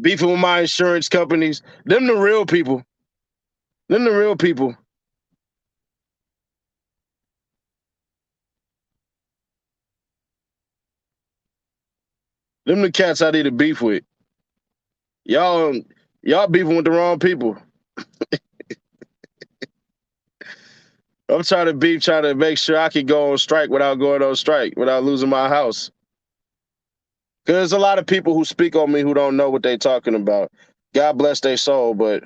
Beefing with my insurance companies. Them the real people. Them the real people. Them the cats I need to beef with. Y'all beefing with the wrong people. I'm trying to beef, trying to make sure I can go on strike without going on strike, without losing my house. Because there's a lot of people who speak on me who don't know what they're talking about. God bless their soul, but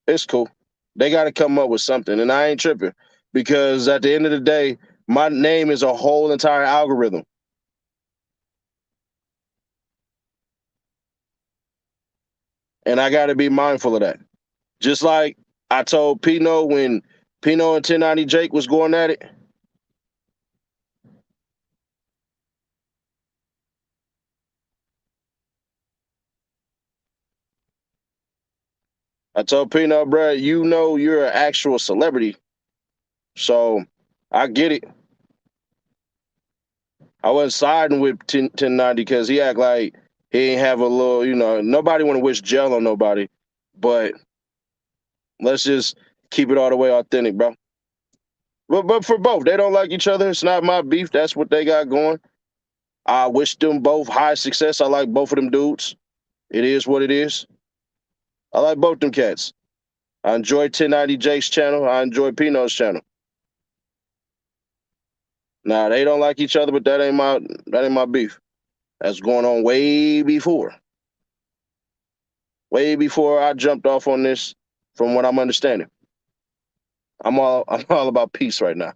it's cool. They got to come up with something, and I ain't tripping. Because at the end of the day, my name is a whole entire algorithm. And I got to be mindful of that. Just like I told Pino when Pino and 1090 Jake was going at it. I told Pino, bro, you know you're an actual celebrity. So I get it. I wasn't siding with 1090 because he act like he ain't have a little, nobody want to wish jail on nobody. But let's just keep it all the way authentic, bro. But for both, they don't like each other. It's not my beef. That's what they got going. I wish them both high success. I like both of them dudes. It is what it is. I like both them cats. I enjoy 1090 Jake's channel. I enjoy Pino's channel. Nah, they don't like each other, but that ain't my beef. That's going on way before. Way before I jumped off on this, from what I'm understanding. I'm all about peace right now.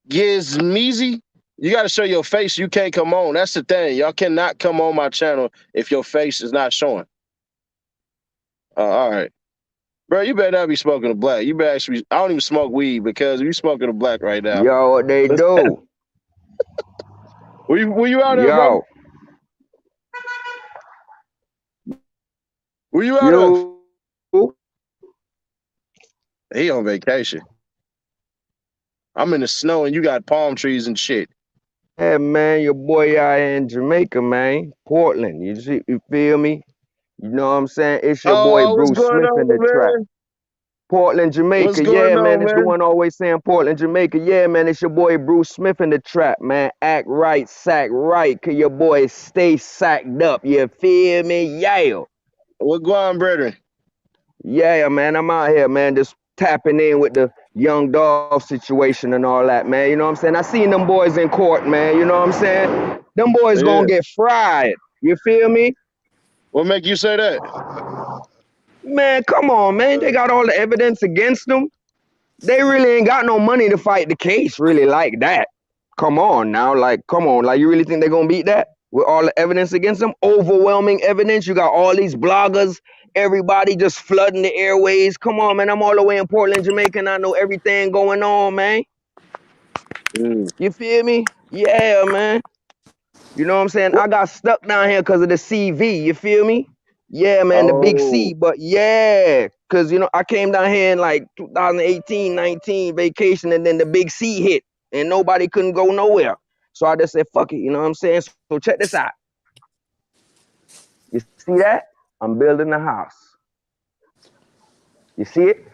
Gizmeezy, you got to show your face. You can't come on. That's the thing. Y'all cannot come on my channel if your face is not showing. All right. Bro, you better not be smoking a black. You better actually. I don't even smoke weed because you smoking a black right now. Yo, what they do? Were you out there, bro? Yo, Were you out there? you. He on vacation. I'm in the snow and you got palm trees and shit. Yeah, man, your boy out here in Jamaica, man. Portland. You feel me? You know what I'm saying? It's your boy What's Bruce going Smith in the on, trap. man? Portland, What's Jamaica. going Yeah, man. on, It's the man? one always saying Portland, Jamaica. Yeah, man. It's your boy Bruce Smith in the trap, man. Act right, sack right. Cause your boy stay sacked up. You feel me? Yeah. What going on, brethren? Yeah, man. I'm out here, man. Just tapping in with the young dog situation and all that, man. You know what I'm saying? I seen them boys in court, man. You know what I'm saying? Them boys Yeah. gonna get fried. You feel me? What make you say that? Man, come on, man. They got all the evidence against them. They really ain't got no money to fight the case, really, like that. Come on now, like, come on. Like, you really think they're gonna beat that? With all the evidence against them? Overwhelming evidence. You got all these bloggers, everybody just flooding the airways. Come on, man. I'm all the way in Portland, Jamaica, and I know everything going on, man. Mm. You feel me? Yeah, man. You know what I'm saying? What? I got stuck down here because of the CV. You feel me? Yeah, man, the big Oh, C. But yeah. Cause I came down here in like 2018, 19 vacation, and then the big C hit, and nobody couldn't go nowhere. So I just said, fuck it, you know what I'm saying? So check this out. You see that? I'm building a house. You see it?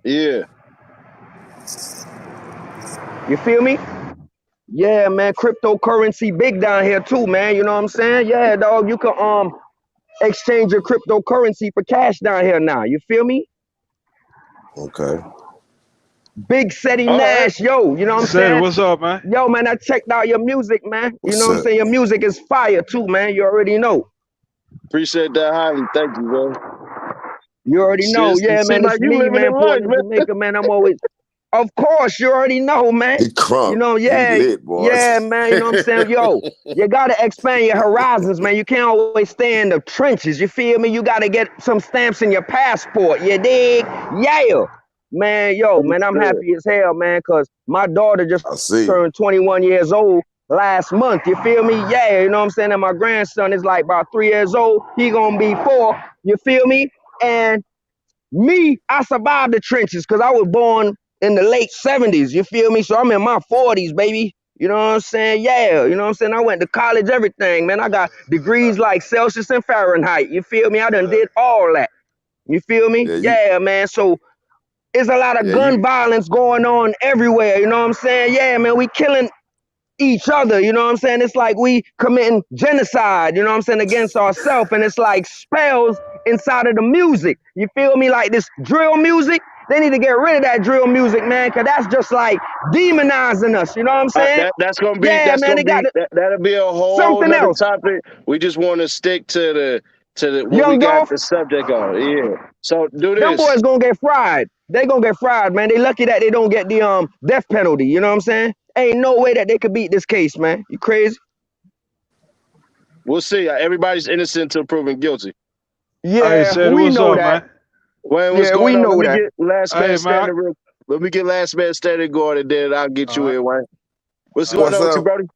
Yeah. You feel me? Yeah, man. Cryptocurrency big down here too, man. You know what I'm saying? Yeah, dog. You can exchange your cryptocurrency for cash down here now. You feel me? Okay. Big Seti All right. Nash, yo. You know what I'm Said, saying? what's up, man? Yo, man, I checked out your music, man. You What's know what I'm up? saying? Your music is fire too, man. You already know. Appreciate that highly. Thank you, bro. You already know. It Yeah, seems man. It's like you me, living man. in life, Portland, man. Jamaica, man. I'm always. Of course, you already know, man. He crunk. You know, He yeah, lit, boys. yeah, man. You know what I'm saying? Yo, you gotta expand your horizons, man. You can't always stay in the trenches. You feel me? You gotta get some stamps in your passport. You dig? Yeah, man. Yo, man, I'm Understood. happy as hell, man, cause my daughter just I see. turned 21 years old last month. You feel me? Yeah, you know what I'm saying? And my grandson is like about 3 years old. He gonna be 4. You feel me? And me, I survived the trenches because I was born in the late 70s. You feel me? So I'm in my 40s, baby. You know what I'm saying? Yeah, you know what I'm saying? I went to college, everything, man. I got degrees like Celsius and Fahrenheit. You feel me? I done did all that. You feel me? Yeah, Yeah, man. So it's a lot of gun you violence going on everywhere. You know what I'm saying? Yeah, man. We killing each other, you know what I'm saying? It's like we committing genocide, you know what I'm saying, against ourselves. And it's like spells inside of the music. You feel me? Like this drill music, they need to get rid of that drill music, man, because that's just like demonizing us, you know what I'm saying? That's gonna be Yeah, man, they got that'll be a whole something nother else. topic. We just want to stick to the what we Young got Dolph, the subject on. Yeah. So do them this. boys gonna get fried. They gonna get fried, man. They lucky that they don't get the death penalty, you know what I'm saying? Ain't no way that they could beat this case, man. You crazy? We'll see. Everybody's innocent until proven guilty. Hey, Yeah, said, we what's know up, that. man? Wayne, what's Yeah, going we on? Let know me that. get last man Hey, man. standing real. Let me get last man standing going, and then I'll get All you right. in, Wayne. What's All going right. What's on with you, up? Brody?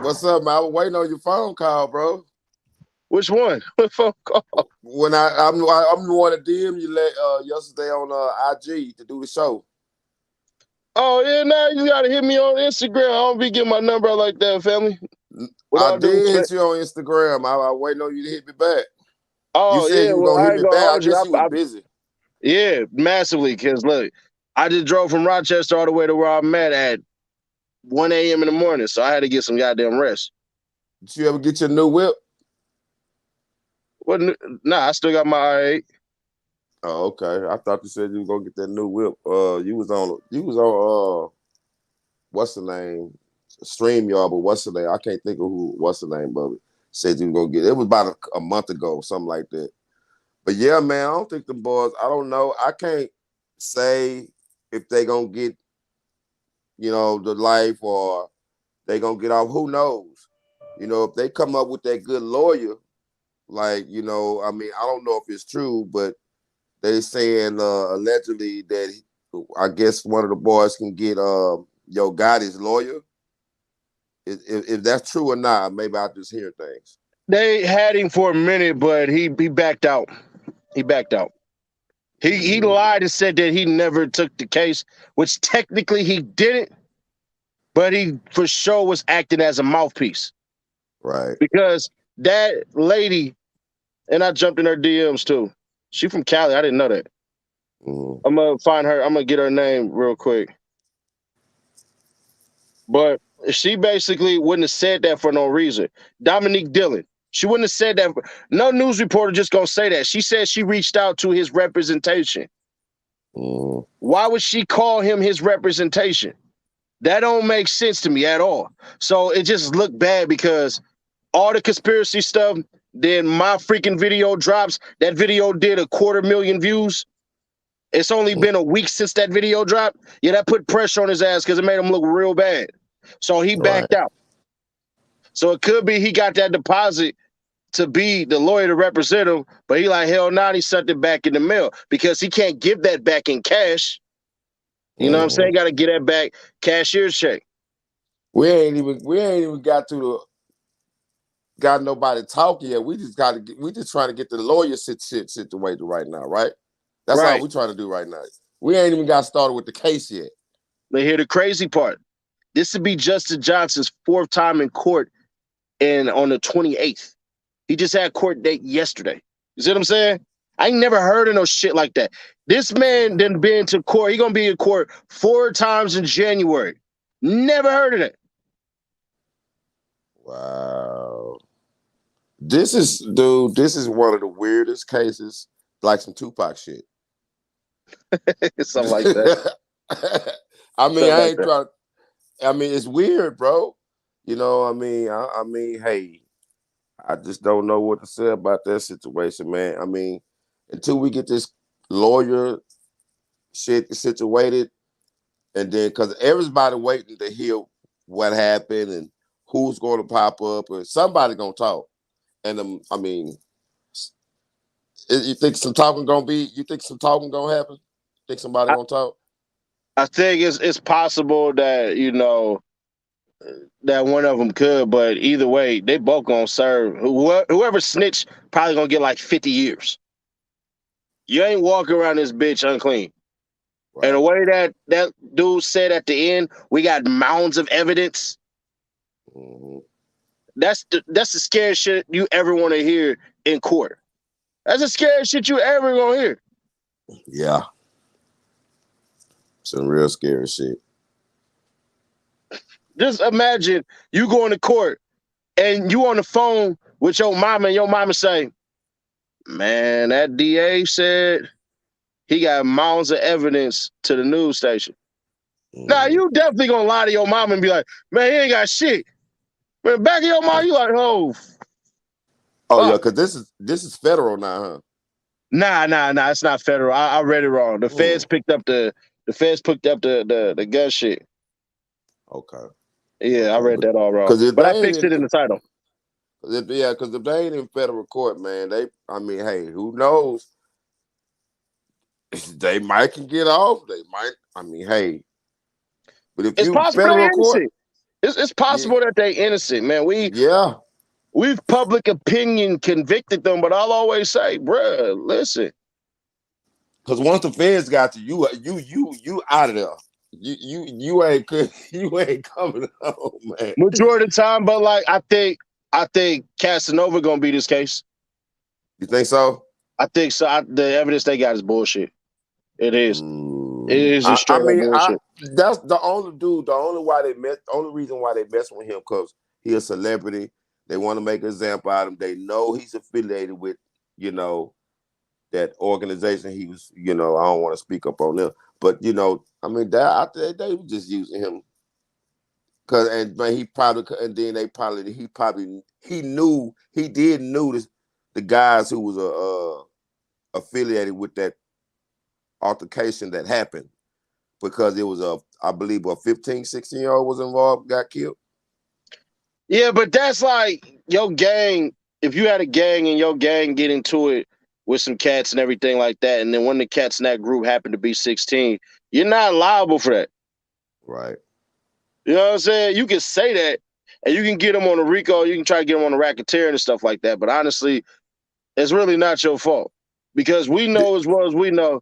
What's up, man? I was waiting on your phone call, bro. Which one? What phone call? When I'm the one that DM you yesterday on IG to do the show. Oh yeah, now you gotta hit me on Instagram. I don't be getting my number out like that, family. With I all due did respect. hit you on Instagram. I waiting on you to hit me back. You Oh said yeah, you was well gonna I hit ain't me gonna back. I hold you. guess you was busy. Yeah, massively. Cause look, I just drove from Rochester all the way to where I'm at 1 a.m. in the morning, so I had to get some goddamn rest. Did you ever get your new whip? What? Nah, I still got my I8. Oh, okay. I thought you said you was gonna get that new whip. You was on what's the name? StreamYard, but what's the name? I can't think of what's the name of it. Said you was gonna get it. It was about a month ago, something like that. But yeah, man, I don't think the boys, I don't know. I can't say if they gonna get, the life or they gonna get off. Who knows? If they come up with that good lawyer, like, I mean, I don't know if it's true, but they saying allegedly that I guess one of the boys can get Yo Gotti's lawyer. If that's true or not, maybe I just hear things. They had him for a minute, but he backed out. He backed out. He lied and said that he never took the case, which technically he didn't, but he for sure was acting as a mouthpiece. Right. Because that lady, and I jumped in her DMs too. She from Cali. I didn't know that. Mm-hmm. I'm gonna find her. I'm gonna get her name real quick. But she basically wouldn't have said that for no reason. Dominique Dillon. She wouldn't have said that. No news reporter just gonna say that. She said she reached out to his representation. Mm-hmm. Why would she call him his representation? That don't make sense to me at all. So it just looked bad because all the conspiracy stuff, then my freaking video drops. That video did 250,000 views. It's only been a week since that video dropped. Yeah, that put pressure on his ass because it made him look real bad. So he Right. backed out. So it could be he got that deposit to be the lawyer to represent him, but he like, hell nah, he sent it back in the mail because he can't give that back in cash. You know what I'm saying? Mm-hmm. Got to get that back cashier's check. We ain't even got nobody talking yet. We just trying to get the lawyer situated right now, right? That's all Right. we're trying to do right now. We ain't even got started with the case yet. But hear the crazy part. This would be Justin Johnson's fourth time in court and on the 28th. He just had court date yesterday. You see what I'm saying? I ain't never heard of no shit like that. This man done been to court. He gonna be in court 4 times in January. Never heard of that. Wow. This is one of the weirdest cases, like some Tupac shit. Something like that. I mean, Something I like ain't that. trying. I mean, it's weird, bro. You know, I mean, hey, I just don't know what to say about that situation, man. I mean, until we get this lawyer shit situated, and then because everybody waiting to hear what happened and who's going to pop up, or somebody gonna talk. And I mean, you think some talking gonna be? You think some talking gonna happen? Think somebody I, gonna talk? I think it's possible that that one of them could, but either way, they both gonna serve. Whoever snitched probably gonna get like 50 years. You ain't walking around this bitch unclean. And the Right. way that dude said at the end, we got mounds of evidence. Mm-hmm. That's the scariest shit you ever want to hear in court. That's the scariest shit you ever gonna hear. Yeah, some real scary shit. Just imagine you going to court and you on the phone with your mama and your mama say, "Man, that DA said he got mounds of evidence to the news station." Now Mm-hmm. you definitely gonna lie to your mama and be like, "Man, he ain't got shit." But back of your mind, you like, "Oh, Oh yeah, fuck." because this is federal now, huh? Nah. It's not federal. I read it wrong. Mm. The feds picked up the gun shit. Okay. Yeah, I Okay. read that all wrong. Because if But I they ain't fixed it in, in the title. because if they ain't in federal court, man, I mean, hey, who knows? They might can get off. They might. I mean, hey, but if It's you possible they're federal court, innocent. It's yeah, possible that they innocent, man. yeah. We've public opinion convicted them, but I'll always say, bruh, listen. Because once the feds got you out of there. You ain't you ain't coming home, man. Majority of the time, but like I think Casanova gonna be this case. You think so? I think so. The evidence they got is bullshit. It is. It is just I straight up mean, bullshit. that's the only dude. Only reason why they mess with him because he a celebrity. They want to make an example out of him. They know he's affiliated with, you know, that organization. He was, I don't want to speak up on them, but I mean, they were just using him because, and man, he probably, and then he did knew the guys who was affiliated with that altercation that happened. Because it was I believe a 15, 16-year-old was involved, got killed. Yeah, but that's like your gang. If you had a gang and your gang get into it with some cats and everything like that, and then one of the cats in that group happened to be 16, you're not liable for that. Right. You know what I'm saying? You can say that, and you can get them on a RICO, you can try to get them on a racketeering and stuff like that. But honestly, it's really not your fault because we know as well as we know,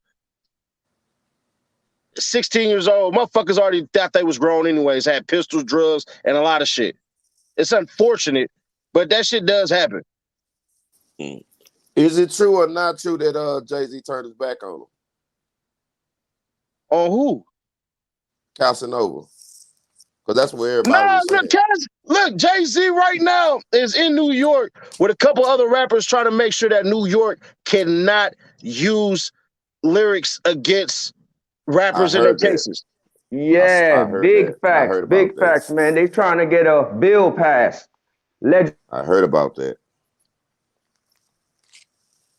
16 years old, motherfuckers already thought they was grown anyways, had pistols, drugs, and a lot of shit. It's unfortunate, but that shit does happen. Is it true or not true that Jay-Z turned his back on him? On who? Casanova. Because that's what everybody Nah, was saying. look, Jay-Z right now is in New York with a couple other rappers trying to make sure that New York cannot use lyrics against I rappers in their heard that. cases. Yeah, I heard that. I heard about big that. facts, man. They trying to get a bill passed. I heard about that.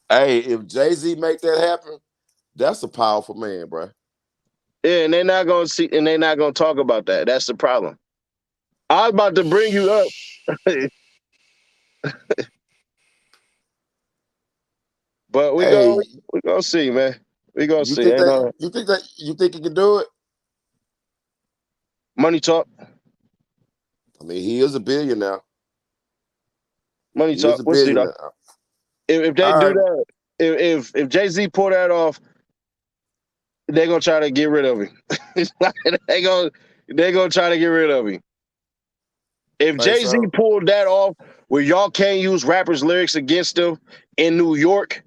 Hey, if Jay-Z make that happen, that's a powerful man, bro. Yeah, and they're not gonna see, and they're not gonna talk about that. That's the problem. I was about to bring you up, but Hey, we gonna see, man. We gonna you see. think Ain't that no you think he can do it? money talk, I mean, he is a billionaire. money He is talk. a We'll see though. billionaire. If they All do right. that, if Jay Z pull that off, they're gonna try to get rid of him. they gonna try to get rid of him. If Think Jay-Z so? pulled that off where y'all can't use rappers' lyrics against him in New York,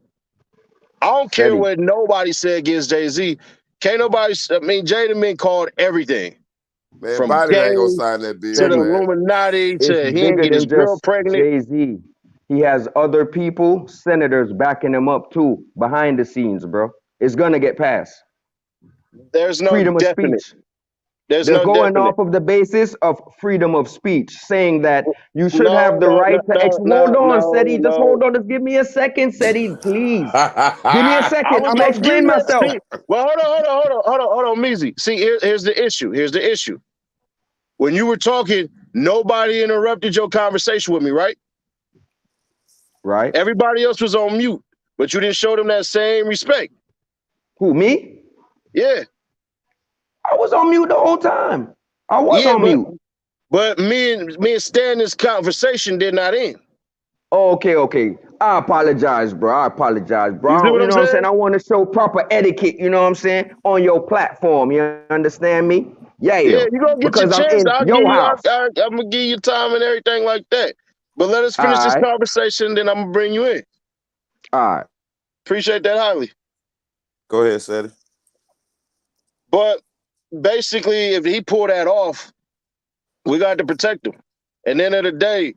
I don't care Steady. what nobody said against Jay-Z. Can't nobody, I mean, Jay the man called everything. Man, From Biden ain't gonna gangs sign that to bill, the Steady. man. Illuminati It's to he ain't bigger get his than girl just pregnant. Jay-Z. He has other people, senators backing him up too, behind the scenes, bro. It's gonna get passed. There's no Freedom of definite. speech. There's They're no going definite. off of the basis of freedom of speech, saying that you should No, have the no, no, right to no, hold no, on, no, Seti. Just no. hold on. Just give me a second, Seti, please. Give me a I second. was I'm gonna give explaining you that. myself. See, well, hold on, Meezy. See, here's the issue. Here's the issue. When you were talking, nobody interrupted your conversation with me, right? Right? Everybody else was on mute, but you didn't show them that same respect. Who, me? Yeah, I was on mute the whole time. I was yeah, on mute. but me and Stan's conversation did not end. Oh, okay. I apologize, bro. You see what You I'm know what I'm saying? saying? I want to show proper etiquette, you know what I'm saying, on your platform. You understand me? Yeah, Yeah. you gonna get your Because I'm chance. in I'll give your you. house. I'm gonna give you time and everything like that. But let us All finish this right. conversation, then I'm gonna bring you in. All right. Appreciate that highly. Go ahead, Seti. But basically, if he pulled that off, we got to protect him. And then of the day,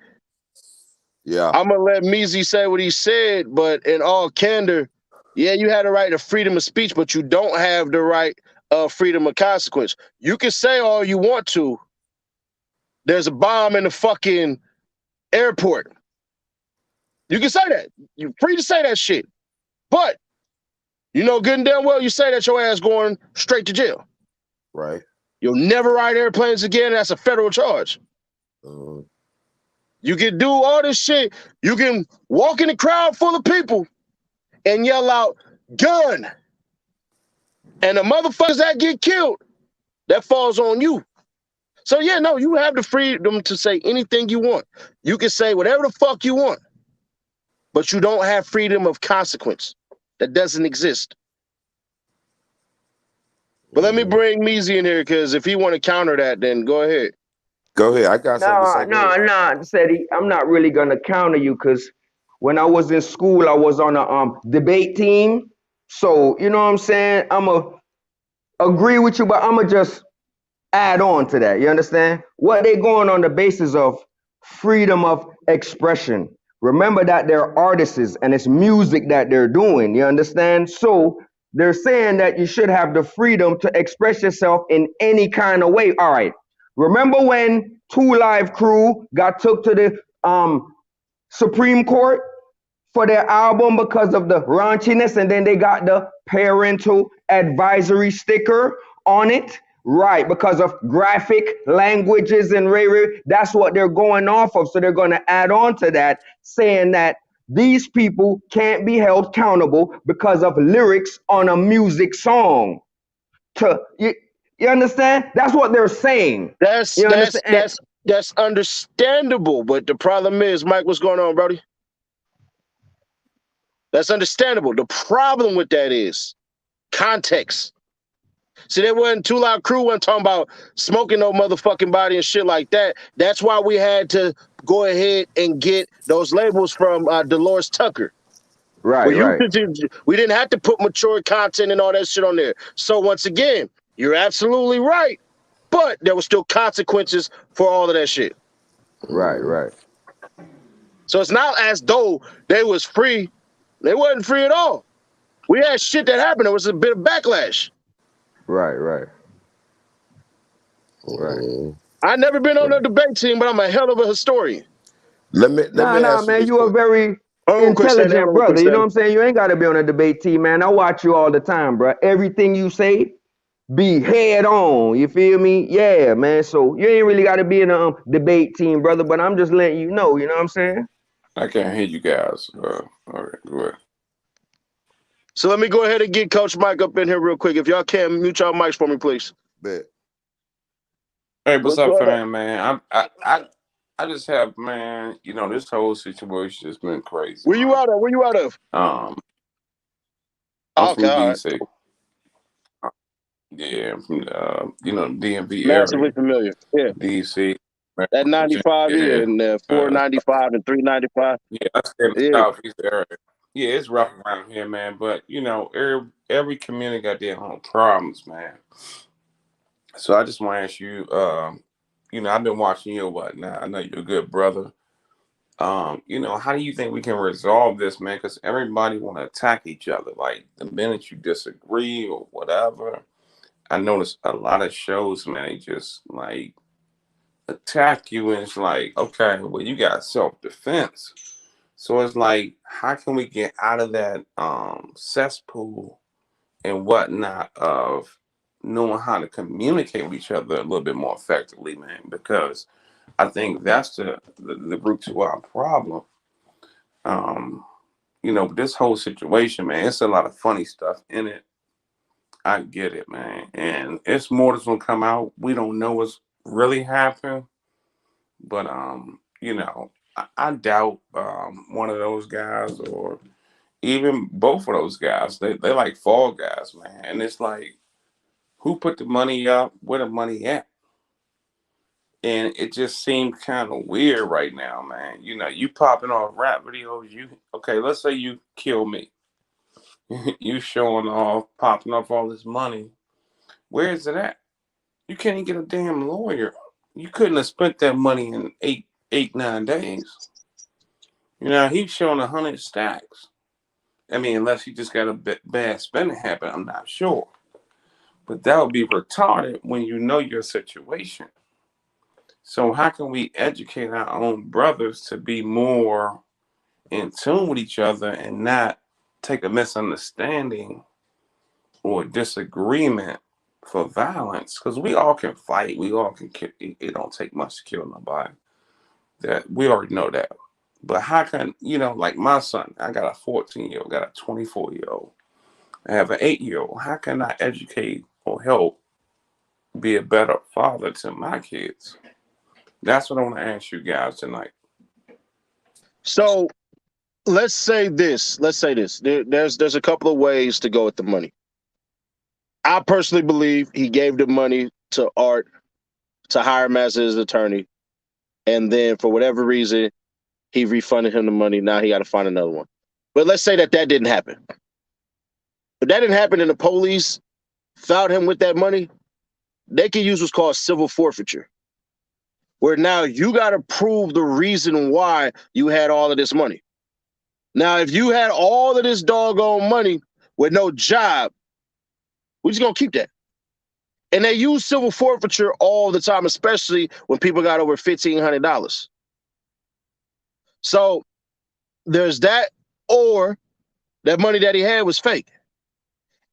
Yeah. I'm gonna let Meezy say what he said, but in all candor, yeah, you had the right of freedom of speech, but you don't have the right of freedom of consequence. You can say all you want to. There's a bomb in the fucking airport. You can say that. You're free to say that shit. But you know good and damn well you say that your ass going straight to jail. Right. You'll never ride airplanes again. That's a federal charge. Uh, You can do all this shit. You can walk in a crowd full of people and yell out, gun. And the motherfuckers that get killed, that falls on you. So yeah, no, you have the freedom to say anything you want. You can say whatever the fuck you want, but you don't have freedom of consequence. That doesn't exist. But let me bring Meezy in here because if he want to counter that, then go ahead. Go ahead. I got something to say. Go ahead. No, Seti. I'm not really gonna counter you because when I was in school, I was on a debate team. So you know what I'm saying? I'ma agree with you, but I'ma just add on to that. You understand? What they going on the basis of freedom of expression. Remember that they're artists and it's music that they're doing. You understand? So they're saying that you should have the freedom to express yourself in any kind of way. All right. Remember when Two Live Crew got took to the Supreme Court for their album because of the raunchiness, and then they got the parental advisory sticker on it. Right, because of graphic languages and that's what they're going off of. So they're going to add on to that, saying that these people can't be held accountable because of lyrics on a music song. You understand? That's what they're saying. That's You that's understand? that's that's understandable. But the problem is, Mike, what's going on, Brody? That's understandable. The problem with that is context. See, they wasn't Too Loud Crew wasn't talking about smoking no motherfucking body and shit like that. That's why we had to go ahead and get those labels from Dolores Tucker. Right, Well, right, we didn't have to put mature content and all that shit on there. So once again, you're absolutely right. But there were still consequences for all of that shit. right. So it's not as though they was free. They wasn't free at all. We had shit that happened. There was a bit of backlash. Right. I never been on a debate team, but I'm a hell of a historian. Let me Nah, ask you man, this you a quick. very Hold on, quick, Stanley. Hold intelligent on, quick, brother. You know what Stanley. I'm saying? You ain't got to be on a debate team, man. I watch you all the time, bro. Everything you say, be head on. You feel me? Yeah, man. So you ain't really got to be in a debate team, brother. But I'm just letting you know. You know what I'm saying? I can't hear you guys. All right, go ahead. So let me go ahead and get Coach Mike up in here real quick. If y'all can, mute y'all mics for me, please. Bet. Hey, what's What's up, going on? fam, man? I just have, man. You know, this whole situation has been crazy, Where you man. out of? Where you out of? I'm Okay, from all right. DC. Yeah, from DMV Massively area, familiar. Yeah. DC, That Maryland, Virginia. 95, yeah, Yeah, and uh, 495 and 395. yeah, I stay in the Yeah. southeast area. Yeah, it's rough around here, man. But every community got their own problems, man. So I just want to ask you, I've been watching you or whatnot. I know you're a good brother. How do you think we can resolve this, man? Because everybody want to attack each other. Like the minute you disagree or whatever, I notice a lot of shows, man, they just like attack you, and it's like, okay, well, you got self defense. So it's like, how can we get out of that cesspool and whatnot of knowing how to communicate with each other a little bit more effectively, man? Because I think that's the root to our problem. Um, this whole situation, man, it's a lot of funny stuff in it. I get it, man. And it's more that's gonna come out. We don't know what's really happened. But I doubt one of those guys or even both of those guys, they like fall guys, man. And it's like, who put the money up? Where the money at? And it just seems kind of weird right now, man. You popping off rap videos. Okay? Let's say you kill me. You showing off, popping off all this money. Where is it at? You can't even get a damn lawyer. You couldn't have spent that money in 9 days. He's showing 100 stacks. I mean, unless he just got a bad spending habit, I'm not sure. But that would be retarded when you know your situation. So how can we educate our own brothers to be more in tune with each other and not take a misunderstanding or disagreement for violence? Because we all can fight. We all can kill. It don't take much to kill nobody. That we already know that. But how can, like my son, I got a 14-year-old, got a 24-year-old, I have an 8-year-old. How can I educate or help be a better father to my kids? That's what I want to ask you guys tonight. So let's say this. Let's say this. There's a couple of ways to go with the money. I personally believe he gave the money to Art to hire him as his attorney, and then for whatever reason, he refunded him the money. Now he got to find another one. But let's say that didn't happen. If that didn't happen and the police found him with that money, they can use what's called civil forfeiture, where now you got to prove the reason why you had all of this money. Now, if you had all of this doggone money with no job, we're just going to keep that. And they use civil forfeiture all the time, especially when people got over $1,500. So there's that, or that money that he had was fake.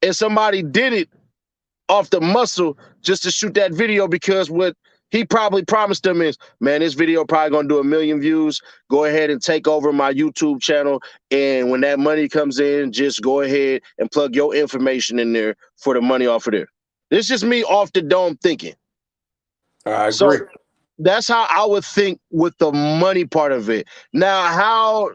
And somebody did it off the muscle just to shoot that video, because what he probably promised them is, man, this video probably gonna do 1 million views. Go ahead and take over my YouTube channel. And when that money comes in, just go ahead and plug your information in there for the money off of there. This is just me off the dome thinking. I agree. So that's how I would think with the money part of it. Now, how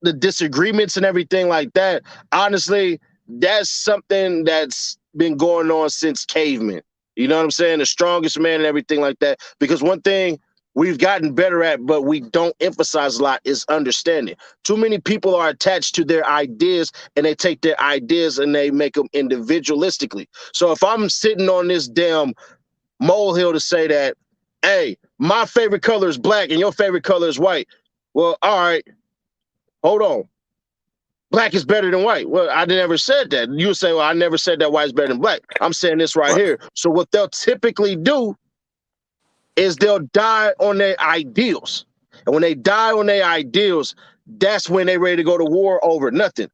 the disagreements and everything like that, honestly, that's something that's been going on since cavemen. You know what I'm saying? The strongest man and everything like that. Because one thing we've gotten better at, but we don't emphasize a lot, is understanding. Too many people are attached to their ideas, and they take their ideas and they make them individualistically. So if I'm sitting on this damn molehill to say that, hey, my favorite color is black and your favorite color is white. Well, all right, hold on. Black is better than white. Well, I never said that. You say, well, I never said that white is better than black. I'm saying this right here. So what they'll typically do is they'll die on their ideals. And when they die on their ideals, that's when they're ready to go to war over nothing.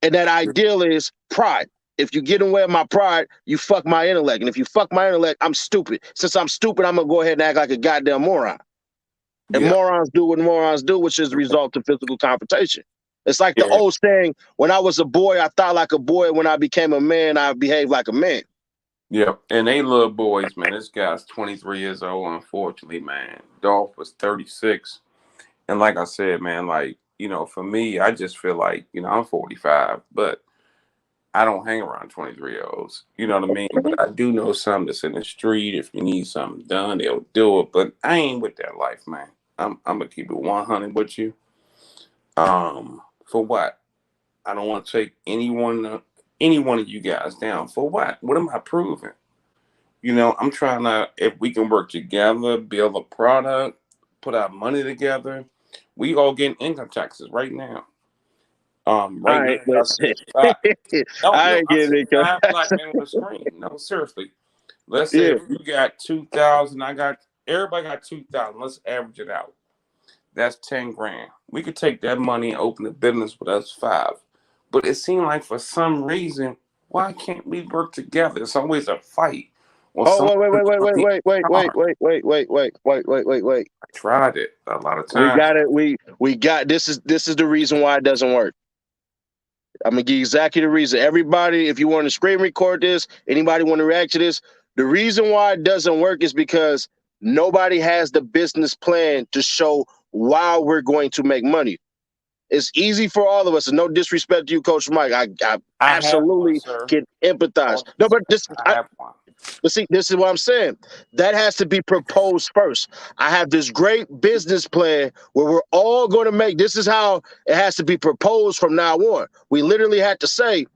And that ideal is pride. If you get in the way of my pride, you fuck my intellect. And if you fuck my intellect, I'm stupid. Since I'm stupid, I'm going to go ahead and act like a goddamn moron. And morons do what morons do, which is the result of physical confrontation. It's like the old saying, when I was a boy, I thought like a boy. When I became a man, I behaved like a man. Yep. And they little boys, man. This guy's 23 years old, unfortunately, man. Dolph was 36. And like I said, man, like, for me, I just feel like, I'm 45. But I don't hang around 23-year-olds. You know what I mean? But I do know some that's in the street. If you need something done, they'll do it. But I ain't with that life, man. I'm gonna keep it 100 with you. For what? I don't want to take any one of you guys down. For what? What am I proving? You know, I'm trying to, if we can work together, build a product, put our money together. We all getting income taxes right now. I Right now, ain't, but I see five. No, I no, ain't I getting see it. five black men on the screen. No, seriously. Let's say Yeah. if you got 2,000, everybody got 2,000. Let's average it out. That's 10 grand. We could take that money and open a business with us five. But it seemed like for some reason, why can't we work together? It's always a fight. Or Oh, someone wait, wait, wait, needs wait, wait, a wait, car. wait, wait, wait, wait, wait, wait, wait, wait, wait. I tried it a lot of We times. got it. We got this is the reason why it doesn't work. I'm gonna give you exactly the reason. Everybody, if you want to screen record this, anybody want to react to this, the reason why it doesn't work is because nobody has the business plan to show why we're going to make money. It's easy for all of us, and no disrespect to you, Coach Mike. I I have one, absolutely sir. can empathize. All No, this, but this, I have one. but see, this is what I'm saying. That has to be proposed first. I have this great business plan where we're all going to make. This is how it has to be proposed from now on. We literally had to say,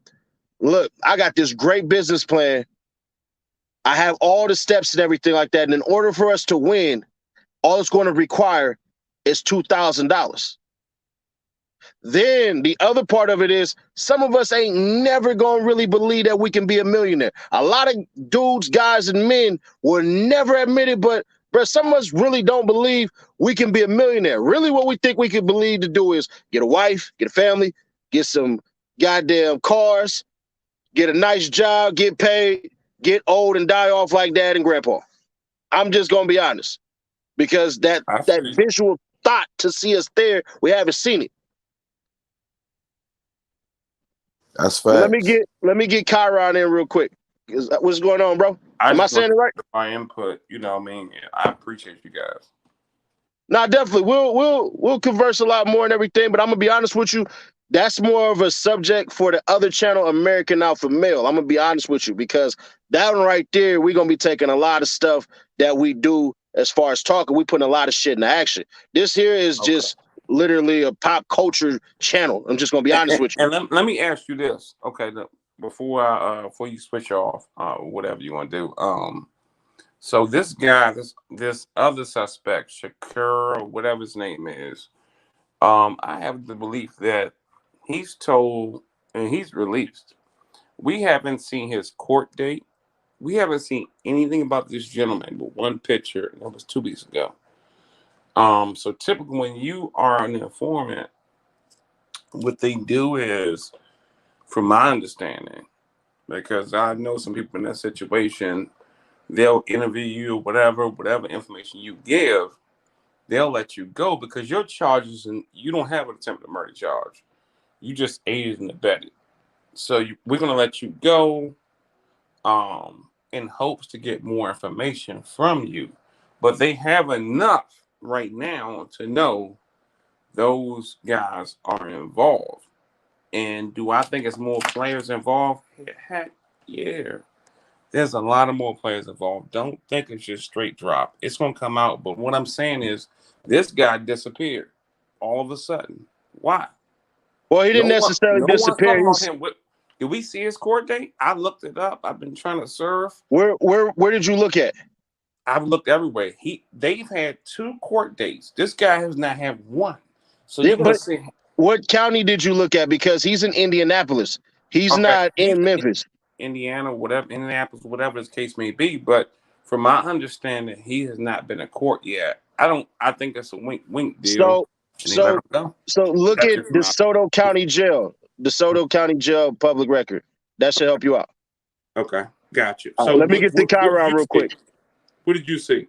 "Look, I got this great business plan. I have all the steps and everything like that. And in order for us to win, all it's going to require is $2,000." Then the other part of it is some of us ain't never gonna really believe that we can be a millionaire. A lot of dudes, guys, and men will never admit it, but bro, some of us really don't believe we can be a millionaire. Really, what we think we can believe to do is get a wife, get a family, get some goddamn cars, get a nice job, get paid, get old and die off like dad and grandpa. I'm just gonna be honest because that I that feel you. visual thought to see us there, we haven't seen it. That's But facts. let me get Kyron in real quick. What's going on, bro? I Am I just want saying it right? my input. You know what I mean? I appreciate you guys. No, definitely. We'll converse a lot more and everything. But I'm gonna be honest with you. That's more of a subject for the other channel, American Alpha Male. I'm gonna be honest with you because that one right there, we're gonna be taking a lot of stuff that we do as far as talking. We putting a lot of shit into action. This here is Okay. just literally a pop culture channel. I'm just gonna be honest with you. And let me ask you this, okay? Before you switch off, whatever you want to do. So this guy, this other suspect, Shakur, or whatever his name is, I have the belief that he's told and he's released. We haven't seen his court date. We haven't seen anything about this gentleman but one picture, and that was 2 weeks ago. So typically when you are an informant, what they do is, from my understanding, because I know some people in that situation, they'll interview you or whatever information you give, they'll let you go because your charges and you don't have an attempted murder charge. You just aided and abetted. So we're gonna let you go, in hopes to get more information from you. But they have enough right now to know those guys are involved. And do I think it's more players involved? Heck, yeah. There's a lot of more players involved. Don't think it's just straight drop. It's gonna come out. But what I'm saying is, this guy disappeared all of a sudden. Why? Well, he didn't No one, necessarily no one's disappear. talking about He's him. Did we see his court date? I looked it up. I've been trying to surf. where did you look at? I've looked everywhere. They've had two court dates. This guy has not had one. So Yeah, you're gonna but say, what county did you look at? Because he's in Indianapolis. He's okay, not he's in in Memphis. Indiana, whatever, Indianapolis, whatever his case may be. But from my understanding, he has not been in court yet. I think that's a wink wink deal, So and they let so him go. so look That's at just my DeSoto County Jail. DeSoto County Jail public record. That should help you out. okay. Got you. All right, So let me get the what did Chiron you real see? quick. What did you see?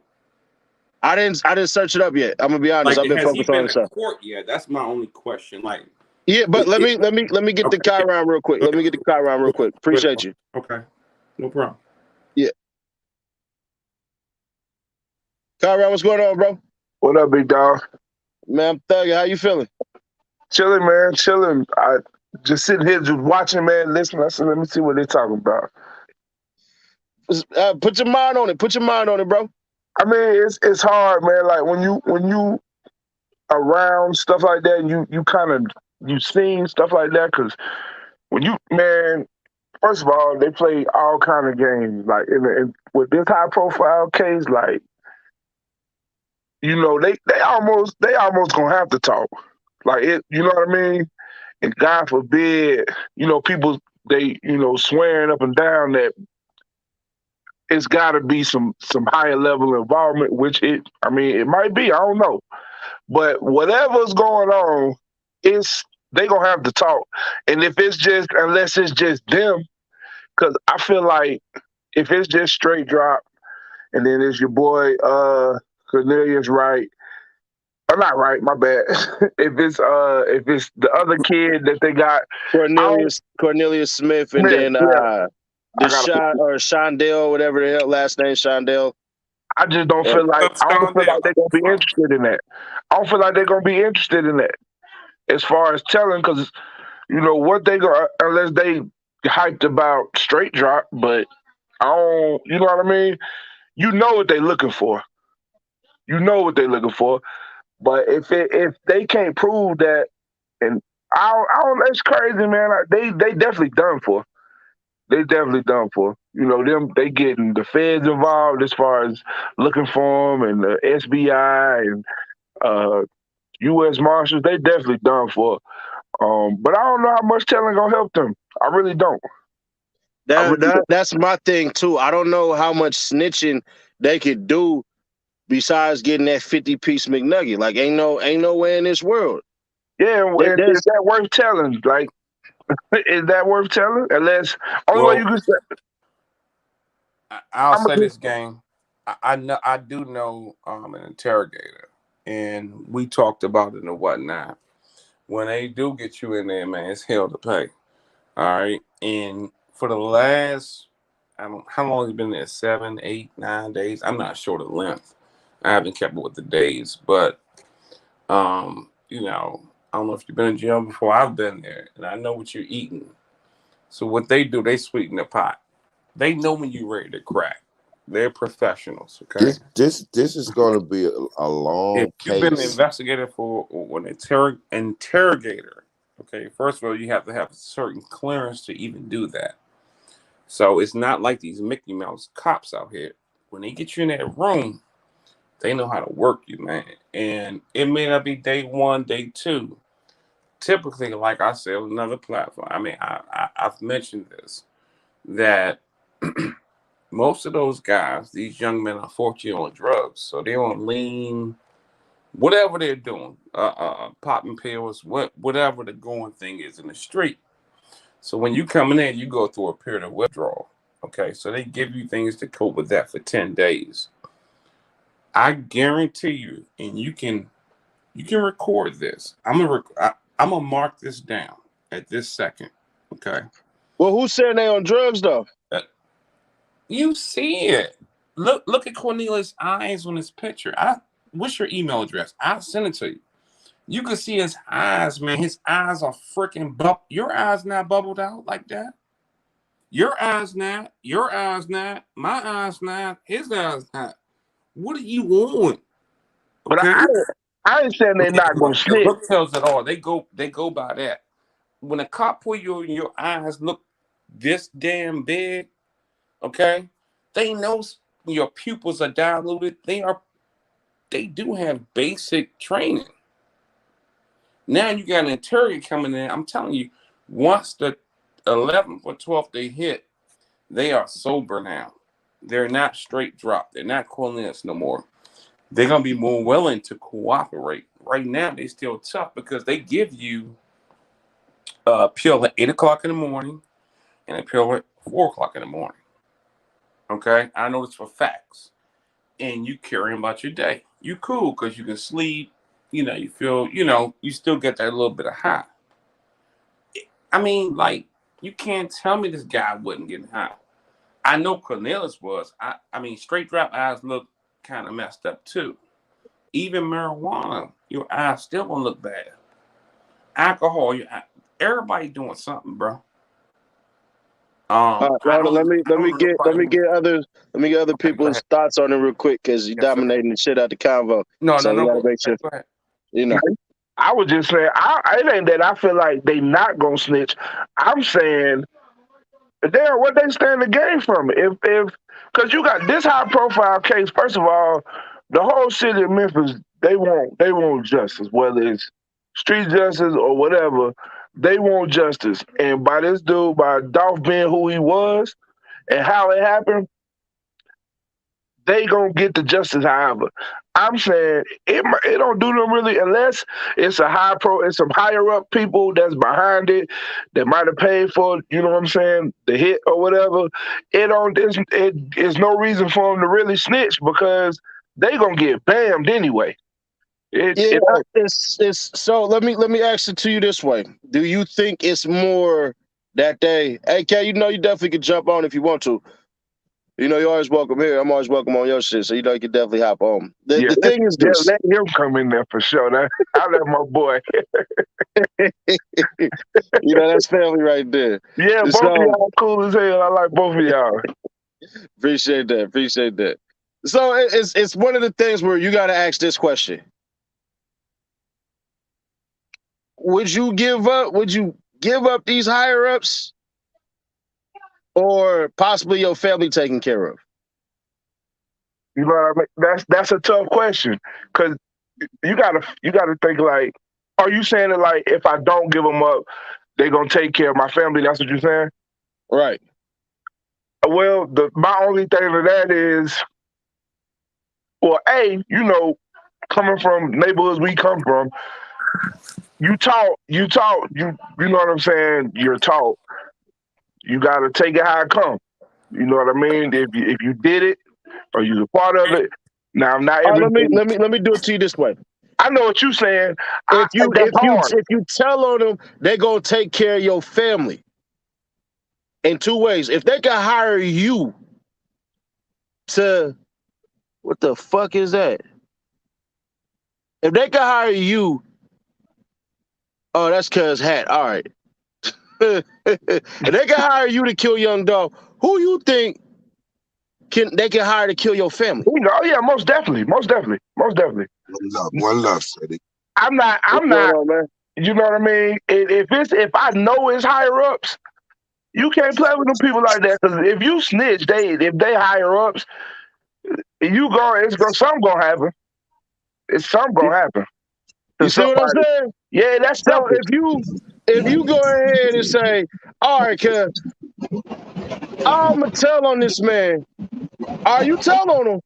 I didn't search it up yet. I'm gonna be honest. Like, I've been has he focused on been this to stuff. court yet? That's my only question. Like, Yeah, but it, it, let me get the okay, yeah. Chiron real quick. Go Let me ahead. get the Chiron real Go ahead. quick. Go ahead. Appreciate you. Okay, no problem. Yeah. Chiron, what's going on, bro? What up, big dog? Man, I'm thugging. How you feeling? Chilling, man. Chilling. just sitting here, just watching, man, listening. I said, let me see what they're talking about. Put your mind on it. Put your mind on it, bro. I mean, it's hard, man. Like when you around stuff like that, and you kind of you seen stuff like that, because when you man, first of all, they play all kind of games. Like with this high profile case, like they almost gonna have to talk. Like it, you know what I mean? And God forbid, people they swearing up and down that it's got to be some higher level involvement, which I mean, it might be. I don't know, but whatever's going on, it's they gonna have to talk. And if it's just unless it's just them, because I feel like if it's just straight drop, and then it's your boy Cornelius Wright. I'm not right, my bad. if it's the other kid that they got, I don't Cornelius Smith, and Smith, then yeah. I got Deshaun or Shondell, whatever the hell last name, Shondell. I just don't feel like I don't feel like they're gonna be interested in that. I don't feel like they're gonna be interested in that as far as telling, because what they go unless they hyped about straight drop, but I don't. You know what I mean? You know what they're looking for. You know what they're looking for. But if they can't prove that, and I don't, it's crazy, man. Like, they definitely done for. They definitely done for. Them they getting the feds involved as far as looking for them, and the SBI and uh, U.S. Marshals. They definitely done for. But I don't know how much telling gonna help them. I really don't. I really don't. That's my thing too. I don't know how much snitching they could do besides getting that 50-piece McNugget. Like ain't no way in this world. Yeah, and is There's that worth telling? Like, is that worth telling? Unless only way you Well, can say, I'll I'm say gonna this, gang. I know I do know an interrogator, and we talked about it and whatnot. When they do get you in there, man, it's hell to pay. All right, and for the last, I don't how long has it been there? 7, 8, 9 days. I'm not sure the length. I haven't kept up with the days, but I don't know if you've been in jail before. I've been there, and I know what you're eating. So what they do, they sweeten the pot. They know when you're ready to crack. They're professionals, okay? This is going to be a If long you've been an case. investigator for an interrogator, okay, first of all, you have to have a certain clearance to even do that. So it's not like these Mickey Mouse cops out here. When they get you in that room, they know how to work you, man. And it may not be day one, day two. Typically, like I said, on another platform. I mean, I've mentioned this that most of those guys, these young men, unfortunately, on drugs. So they're on lean, whatever they're doing, popping pills, whatever the going thing is in the street. So when you coming in, you go through a period of withdrawal. Okay, so they give you things to cope with that for 10 days. I guarantee you, and you can record this. I'm gonna mark this down at this second. Okay. well, who's saying they on drugs though? Uh, You see it. Look at Cornelius' eyes on this picture. What's your email address? I'll send it to you. You can see his eyes, man. His eyes are freaking your eyes not bubbled out like that. Your eyes not. Your eyes not. My eyes not. His eyes not. What do you want? but Okay. I ain't saying they're Yeah, not gonna the snitch. look tells it all. They go by that. When a cop pull you in your eyes look this damn big, okay, they know your pupils are diluted. They do have basic training. Now you got an interrogate coming in. I'm telling you, once the 11th or 12th they hit, they are sober now. They're not straight drop. They're not calling us no more. They're gonna be more willing to cooperate. Right now, they still tough because they give you a pill at 8 o'clock in the morning and a pill at 4 o'clock in the morning. Okay, I know this for facts. And you caring about your day. You cool because you can sleep. You feel. You still get that little bit of high. I mean, like you can't tell me this guy wasn't getting high. I know Cornelius was. I mean, straight drop eyes look kind of messed up too. Even marijuana, your eyes still gonna look bad. Alcohol, Everybody doing something, bro. All right, I hold on, don't. I don't know let nobody me who. get other Okay, go people's ahead. thoughts on it real quick because you Yes, sir. dominating the shit out the convo. No, no, So we no. got to Go make ahead. sure, Go ahead. you know. I was just saying, it ain't that I feel like they not gonna snitch. I'm saying, damn, what they stand to gain from it? If because you got this high profile case. First of all, the whole city of Memphis, they want justice, whether it's street justice or whatever. They want justice, and by this dude, by Dolph being who he was and how it happened, they gonna get the justice. However, I'm saying it don't do them really unless it's it's some higher up people that's behind it that might have paid for, you know what I'm saying, the hit or whatever. It's no reason for them to really snitch because they gonna get bammed anyway. Yeah, It don't. it's so. Let me ask it to you this way: do you think it's more that they? Hey, K, you know you definitely could jump on if you want to. You know you're always welcome here. I'm always welcome on your shit, so you know you can definitely hop on. Yeah, The thing is this. let him come in there for sure. I let my boy. You know that's family right there. Yeah, both of So y'all cool as hell. I like both of y'all. appreciate that. Appreciate that. So it's one of the things where you got to ask this question: would you give up? Would you give up these higher ups, or possibly your family taken care of? You know what I mean? That's a tough question because you gotta think like, are you saying that like if I don't give them up, they gonna take care of my family? That's what you're saying? Right. Well, my only thing to that is, well, coming from neighborhoods we come from, you know what I'm saying? You're taught. You gotta take it how it comes. You know what I mean? If you did it or you're a part of it, now not All right, everything. let me do it to you this way. I know what you're saying. If That's hard. you tell on them, they're gonna take care of your family in two ways. If they can hire you to what the fuck is that? If they can hire you, oh that's cuz hat. All right. If they can hire you to kill Young Dog, who you think they can hire to kill your family? Oh yeah, most definitely, most definitely, most definitely. One love, Cedric. What's I'm going not. on, man? You know what I mean? If I know it's higher ups, you can't play with them people like that. Because if you snitch, if they higher ups, something gonna happen. It's something You, gonna happen you to see what I'm somebody. saying? Yeah, that's So selfish. if you go ahead and say, all right, cuz I'm gonna tell on this man. Are you tell on him?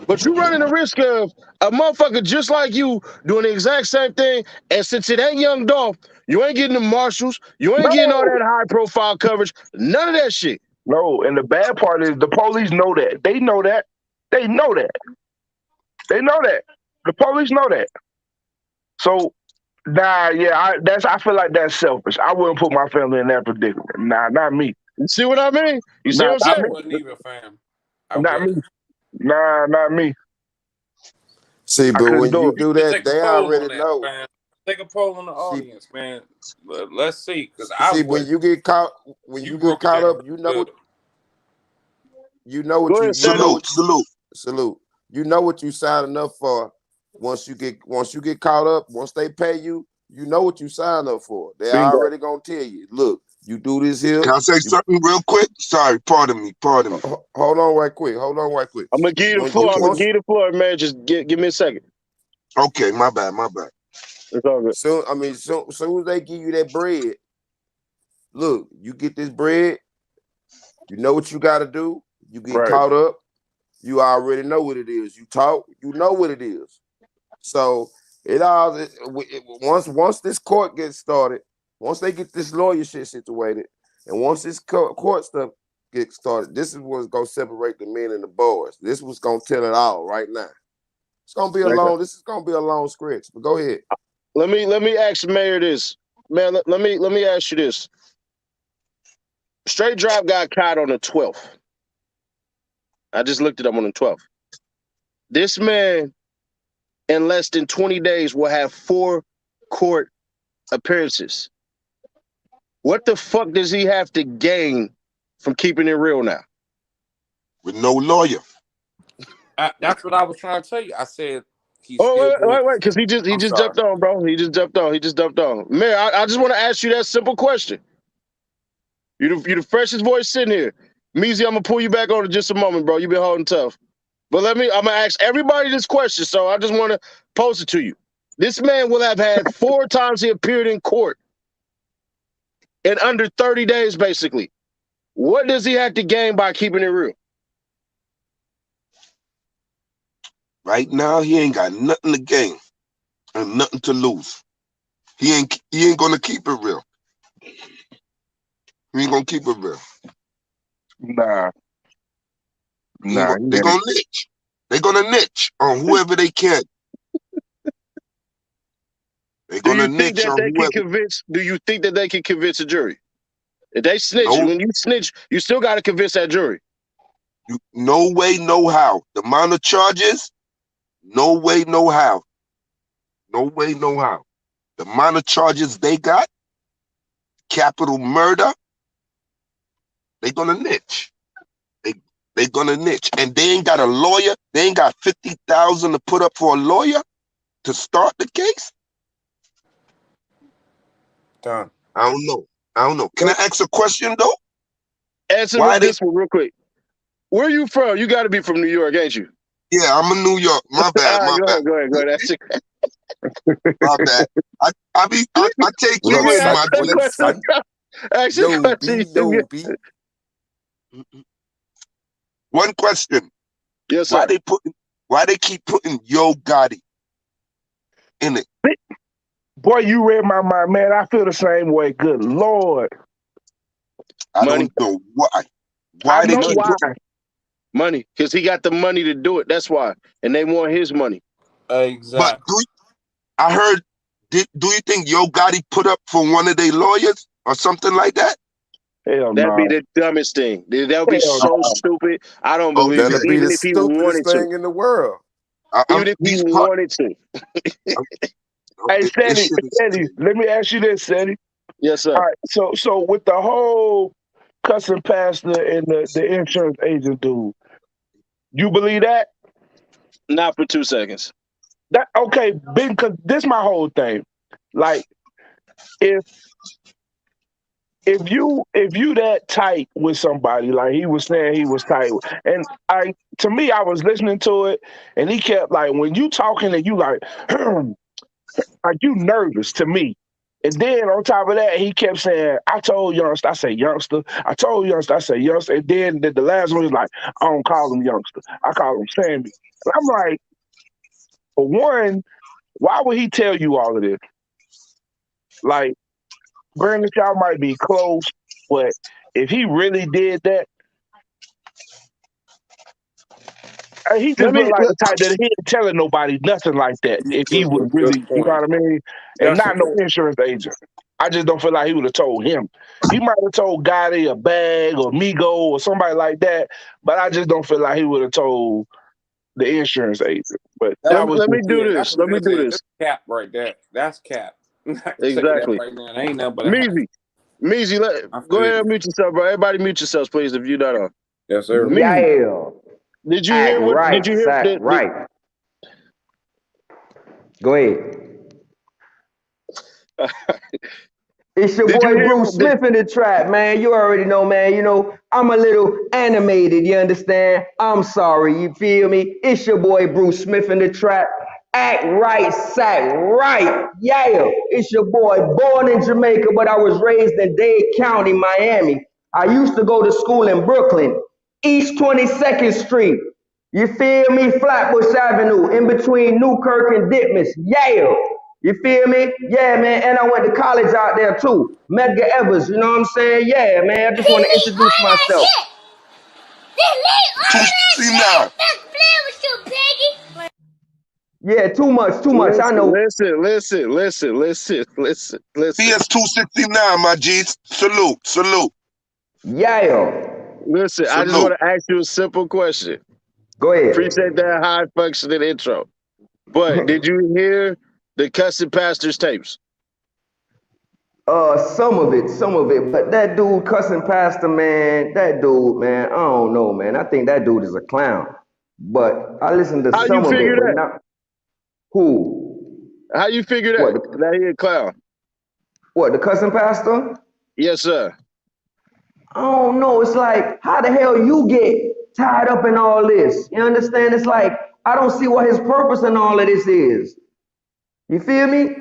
But you running the risk of a motherfucker just like you doing the exact same thing. And since it ain't Young Dolph, you ain't getting the marshals, you ain't getting all No, that high profile coverage, none of that shit. no. And the bad part is the police know that. They know that. They know that. They know that. The police know that. So nah, yeah, I feel like that's selfish. I wouldn't put my family in that predicament. Nah, not me. You see what I mean? You see Nah, what I'm I saying? wouldn't even, fam. I not me. wouldn't. Nah, not me. See, I but couldn't when do you it. You do should that, take a they poll on already that, know. fam. Take a poll on the See, audience, man. Let's see, because I see, when wouldn't. you get caught, when You you get broke it caught down up, real good. Go ahead, you Cedric. know Salute, what salute. salute. You know what you signing up for. Once you get caught up, once they pay you, you know what you signed up for. They Bingo. already gonna tell you, look, you do this here. Can I say You something real quick? Sorry, pardon me, pardon me. hold on right quick. Hold on right quick. I'm gonna give you the When floor. you I'm gonna Okay, give once you the floor, man. Just give me a second. okay, my bad, my bad. It's all good. soon as they give you that bread, look, you get this bread. You know what you got to do. You get Right. caught up. You already know what it is. You talk. You know what it is. So once this court gets started, once they get this lawyer shit situated, and once this court stuff gets started, this is what's gonna separate the men and the boys. This was gonna tell it all right now. It's gonna be a Okay. long. This is gonna be a long stretch. But go ahead. Let me ask Mayor this. Man, let me ask you this. Straight Drop got caught on the 12th. I just looked it up on the 12th. This man in less than 20 days will have 4 court appearances. What the fuck does he have to gain from keeping it real now? With no lawyer. That's what I was trying to tell you. I said he's Oh, still doing. wait, because he I'm just sorry. jumped on, bro. He just jumped on. He just jumped on. Man, I just want to ask you that simple question. You the freshest voice sitting here. Meezy, I'm gonna pull you back on in just a moment, bro. You've been holding tough. But I'm gonna ask everybody this question, so I just want to pose it to you. This man will have had 4 times he appeared in court in under 30 days, basically. What does he have to gain by keeping it real? Right now, he ain't got nothing to gain and nothing to lose. He ain't gonna keep it real. He ain't gonna keep it real. Nah, They nah. gonna niche. They're gonna niche on whoever they can. They're Do gonna you think niche that on they can whoever. convince? Do you think that they can convince a jury? If they snitch, No, when you snitch, you still got to convince that jury. no way, no how. The amount of charges, no way, no how. No way, no how. The amount of charges they got, capital murder, they gonna niche. They gonna niche. And they ain't got a lawyer. They ain't got 50,000 to put up for a lawyer to start the case. Done. I don't know. I don't know. Can I ask a question though? Answer Why they? this one real quick. Where you from? You got to be from New York, ain't you? Yeah, I'm in New York. My bad. All right, My bad. go ahead. That's it. My bad. I take You you What up, can in, son? ask my that What G. up, question. son? Ask your Yo, question. B, yo, B. One question. Yes, Why sir. they keep putting Yo Gotti in it? Boy, you read my mind, man. I feel the same way. Good Lord. I Money, don't know why. I Why they know keep money, why. putting money. Because he got the money to do it. That's why. And they want his money. but Exactly. I heard do you think Yo Gotti put up for one of their lawyers or something like that? Hell That'd be no. the dumbest thing. That would be Hell so no. stupid. I don't believe Okay. That'll it. be Even the if he stupidest wanted to. thing in the world. I'm Even if he these part wanted to. Hey, this Sandy, shit is Sandy, crazy. let me ask you this, Sandy. Yes, All sir. right, so with the whole cussing pastor and the insurance agent dude, you believe that? Not for 2 seconds. That okay, because this my whole thing. Like if if you that tight with somebody, like he was saying he was tight, and I to me I was listening to it, and he kept like when you talking and you like like you nervous to me. And then on top of that, he kept saying, I told youngster, I say youngster, I told youngster, I say youngster. And then the last one was like, I don't call him youngster. I call him Sammy. And I'm like, for one, why would he tell you all of this? Like, granted, y'all might be close, but if he really did that, he Let just me looked like the type that he ain't telling nobody nothing like that if he would have Good really, you know point. what I mean? And That's a not no good. insurance agent. I just don't feel like he would have told him. He might have told Gotti or Bag or Migo or somebody like that, but I just don't feel like he would have told the insurance agent. But That's that was let me just do yeah. That's this. a Let me do man. That's this. cap right there. That's cap. I can tell you that Exactly. right now. There ain't nothing but a hat. Measy. Measy, I go feel ahead and you. mute yourself, bro. Everybody mute yourselves, please, if you're not on. Yes, sir. Measy, Yeah. Act did right, you hear sack right. Go ahead. It's your did you boy hear Bruce Smith in the trap, man. You already know, man. You know, I'm a little animated, you understand? I'm sorry, you feel me? It's your boy Bruce Smith in the trap. Act right, sack right. Yeah, it's your boy, born in Jamaica, but I was raised in Dade County, Miami. I used to go to school in Brooklyn, East 22nd Street. You feel me? Flatbush Avenue, in between Newkirk and Ditmas. Yeah. You feel me? Yeah, man. And I went to college out there too. Medgar Evers, you know what I'm saying? Yeah, man. I just want to introduce myself. 269. Yeah, too much, too much. I know. Listen. PS 269, my G's. Salute, salute, Yeah. Listen, I just salute. want to ask you a simple question. Go Appreciate ahead. that high functioning intro. But did you hear the cussing pastors tapes? Some of it. But that dude cussing Pastor, man, that dude, man, I don't know, man. I think that dude is a clown. But I listened to How you some of figure it, but that? not who? How you figure What? that? That he a clown? What? The cussing pastor? Yes, sir. I don't know. It's like, how the hell you get tied up in all this? You understand? It's like, I don't see what his purpose in all of this is. You feel me?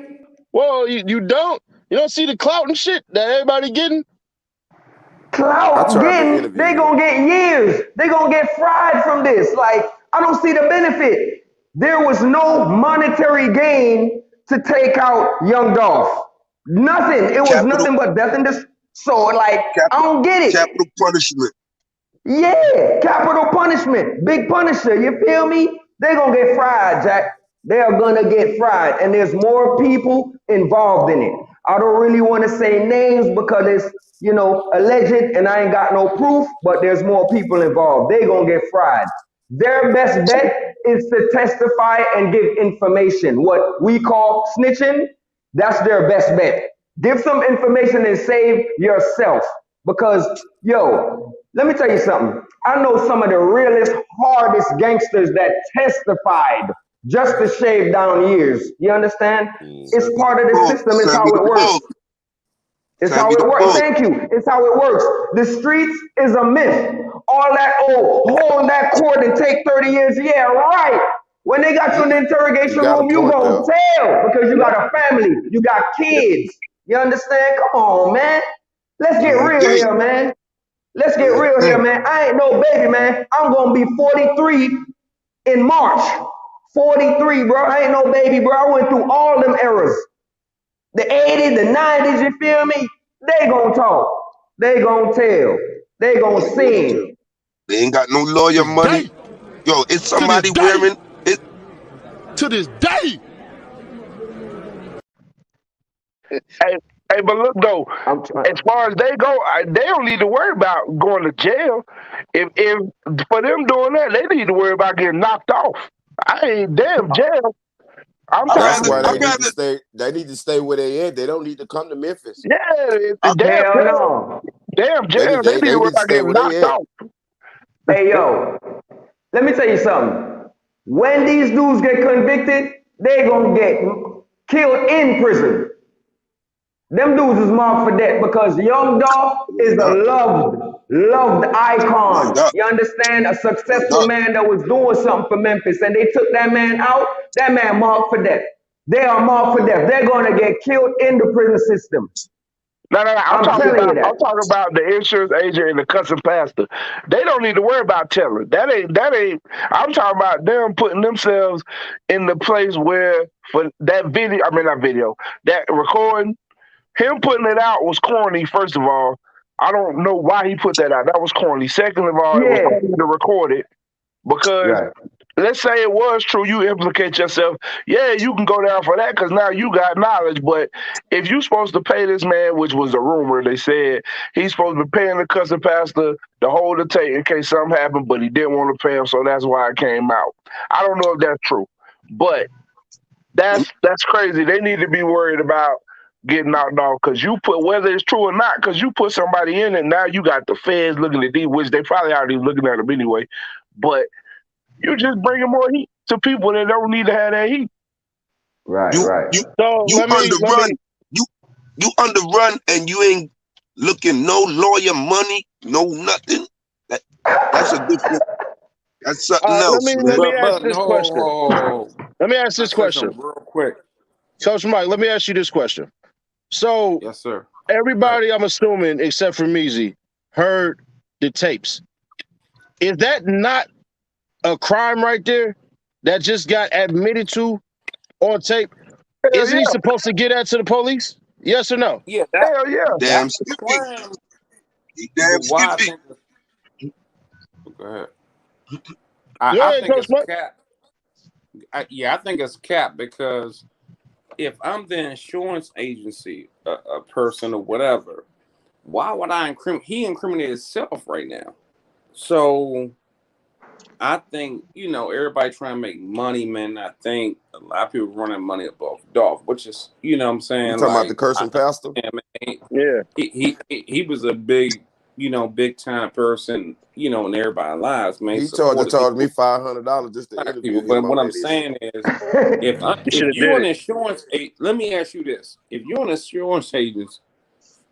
Well, you don't. You don't see the clout and shit that everybody getting. I Clout tried to getting, interview they him. gonna get years. They gonna get fried from this. Like, I don't see the benefit. There was no monetary gain to take out Young Dolph. Nothing. It was Capital, nothing but death and this. So, like, I capital, don't get it. capital punishment. Yeah, capital punishment, big punisher. You feel me? They're gonna get fried, Jack. They are gonna get fried, and there's more people involved in it. I don't really want to say names because it's alleged, and I ain't got no proof. But there's more people involved. They gonna get fried. Their best bet is to testify and give information. What we call snitching. That's their best bet. Give some information and save yourself. Because, let me tell you something. I know some of the realest, hardest gangsters that testified just to shave down years. You understand? It's Serve you part the of the book. system. It's Serve how you the it works. book. It's Serve how you it the works. book. Thank you. It's how it works. The streets is a myth. All that, hold that court and take 30 years. Yeah, right. When they got you in the You interrogation got a room, you point gonna there. tell because you got a family, you got Yeah. kids. You understand? Come on, man. Let's get Long real day. here, man. Let's get Long real day. here, man. I ain't no baby, man. I'm gonna be 43 in March. 43, bro. I ain't no baby, bro. I went through all them eras. The 80s, the 90s, you feel me? They gonna talk. They gonna tell. They gonna They will too. sing. They ain't got no lawyer This money. day, Yo, it's to this somebody day, wearing it. to this day. Hey, hey, but look though, I'm trying. as far as they go, they don't need to worry about going to jail. If for them doing that, they need to worry about getting knocked off. I ain't damn jail. I'm I'd talking That's rather, why about, they I'd need to rather, stay. They need to stay where they at. They don't need to come to Memphis. yeah, I, Hell no. damn They jail. need They they, need to they worry need to about stay getting where knocked they at. off. Hey yo, let me tell you something. When these dudes get convicted, they gonna get killed in prison. Them dudes is marked for that because Young Dolph is word a up, loved word icon. up, You understand? A word successful up. man that was doing something for Memphis, and they took that man out. That man marked for death. They are marked for death. They're gonna get killed in the prison system. No. I'm I'm talking telling you about. I'm that. talking about the insurance agent and the cussing pastor. They don't need to worry about telling. That ain't. That ain't. I'm talking about them putting themselves in the place where for that video. I mean, not video. That recording. Him putting it out was corny. First of all, I don't know why he put that out. That was corny. Second of all, it was Yeah. corny to record it because Right. let's say it was true, you implicate yourself. Yeah, you can go down for that because now you got knowledge. But if you supposed to pay this man, which was a rumor, they said he's supposed to be paying the cussing pastor to hold the tape in case something happened, but he didn't want to pay him, so that's why it came out. I don't know if that's true, but that's crazy. They need to be worried about getting knocked off because you put whether it's true or not, because you put somebody in it. Now you got the feds looking at these, which they probably already looking at them anyway. But you just bringing more heat to people that don't need to have that heat. Right. You, Right. you, So you let me. underrun. You, you underrun, and you ain't looking no lawyer money, no nothing. That, that's a different. That's something Let else, me man. let me ask But this question. no, Let me ask I this say question, something real quick. Coach Mike. Let me ask you this question. So Yes, sir. Go ahead. everybody, I'm assuming, except for Measy, heard the tapes. Is that not a crime right there? That just got admitted to on tape. Hell Isn't he yeah, supposed to get that to the police? Yes or no? Yeah, hell yeah. Damn that's the skippy. crime. He But damn why I skippy. think go ahead. Go I ahead, think Coach it's Mike. cap. Yeah, I think it's cap because if I'm the insurance agency, a person or whatever, why would I incriminate? He incriminated himself right now. So I think, everybody trying to make money, man. I think a lot of people running money above Dolph, which is, what I'm You saying? talking about the Like, I cursing pastor? understand, man. Yeah. He was a big, big time person, in everybody's lives, man. He He supported charged me people, $500 just to black interview people. him But on what I'm that issue. saying is, You should if have you're did an it. insurance agent, let me ask you this: if you're an insurance agent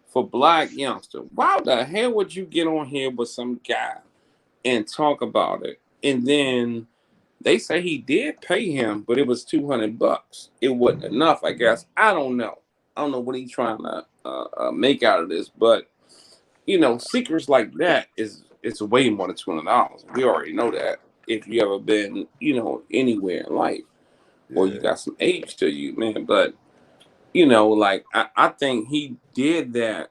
for black youngster, why the hell would you get on here with some guy and talk about it, and then they say he did pay him, but it was $200. It wasn't enough, I guess. I don't know. I don't know what he's trying to make out of this, but secrets like that is it's way more than $200. We already know that. If you ever been, anywhere in life, or you Yeah. got some age to you, man. But like I think he did that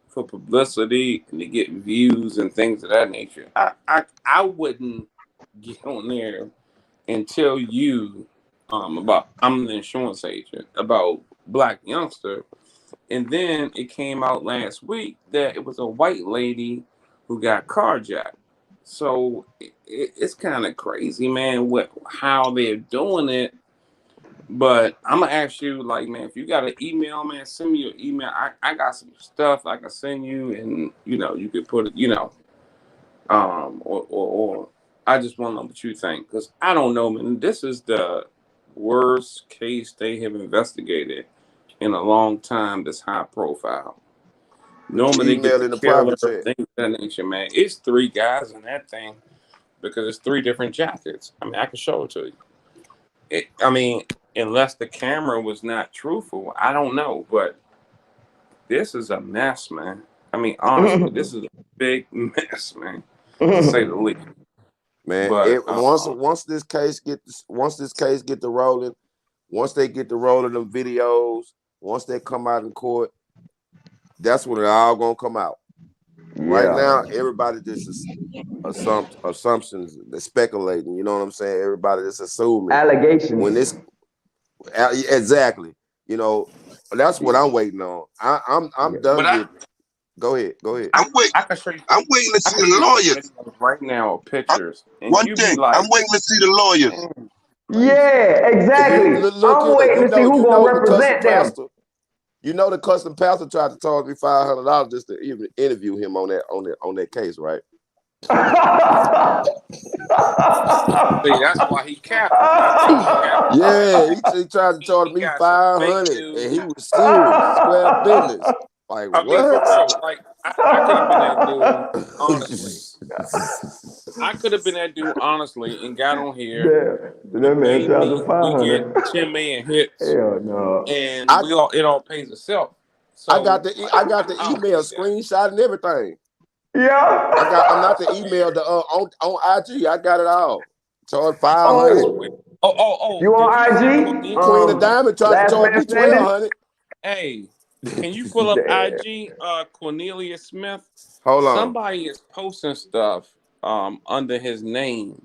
for publicity and to get views and things of that nature. I wouldn't get on there and tell you about I'm the insurance agent about black youngster, and then it came out last week that it was a white lady who got carjacked. So it's kind of crazy, man. What how they're doing it. But I'm gonna ask you, like, man, if you got an email, man, send me your email. I got some stuff I can send you, and you could put it, or I just want to know what you think, because I don't know, man. This is the worst case they have investigated in a long time. This high profile. Put your Normally they get email the in the killer, private chat. things of that nature, man. It's three guys in that thing because it's three different jackets. I mean, I can show it to you. I mean, unless the camera was not truthful, I don't know, but this is a mess, man. I mean, honestly, this is a big mess, man, to say the least. Man, But once this case get to rolling, once they get to rolling them videos, once they come out in court, that's when it all gonna come out. Right Yeah. now, everybody just assumptions, they're speculating. You know what I'm saying? Everybody just assuming. When Allegations. this exactly, that's what I'm waiting on. I'm but done with. Go ahead. I'm waiting. I can show you. I'm waiting to I see can the show you some lawyers. videos right now of pictures, and One you be thing, I'm like, waiting to see the lawyers. man, crazy. Yeah, exactly. Look I'm here. waiting to see who gonna The custom represent them. pastor. The custom pastor tried to charge me $500 just to even interview him on that case, right? See, that's why he capping. I think he capping. Yeah, he tried to charge He me got some fake 500, and he news. was serious, square business. Like I mean, for what? real. Like, I could have been that dude, honestly. I could have been that dude, honestly, and got on here. Damn, You that man pay charging me, we get 500. 10 million hits, Hell no. and I it all pays itself. I got So, the like, I got the I don't email need that. screenshot and everything. Yeah. I'm not the email on IG. I got it all. Charge That's 500. weird. Oh, Oh, you did you on see IG? Queen of Cornelius? Diamond tried to Last charge man me standing? 1,200. Hey, can you pull up Damn. IG Cornelius Smith? Hold on. Somebody is posting stuff under his name.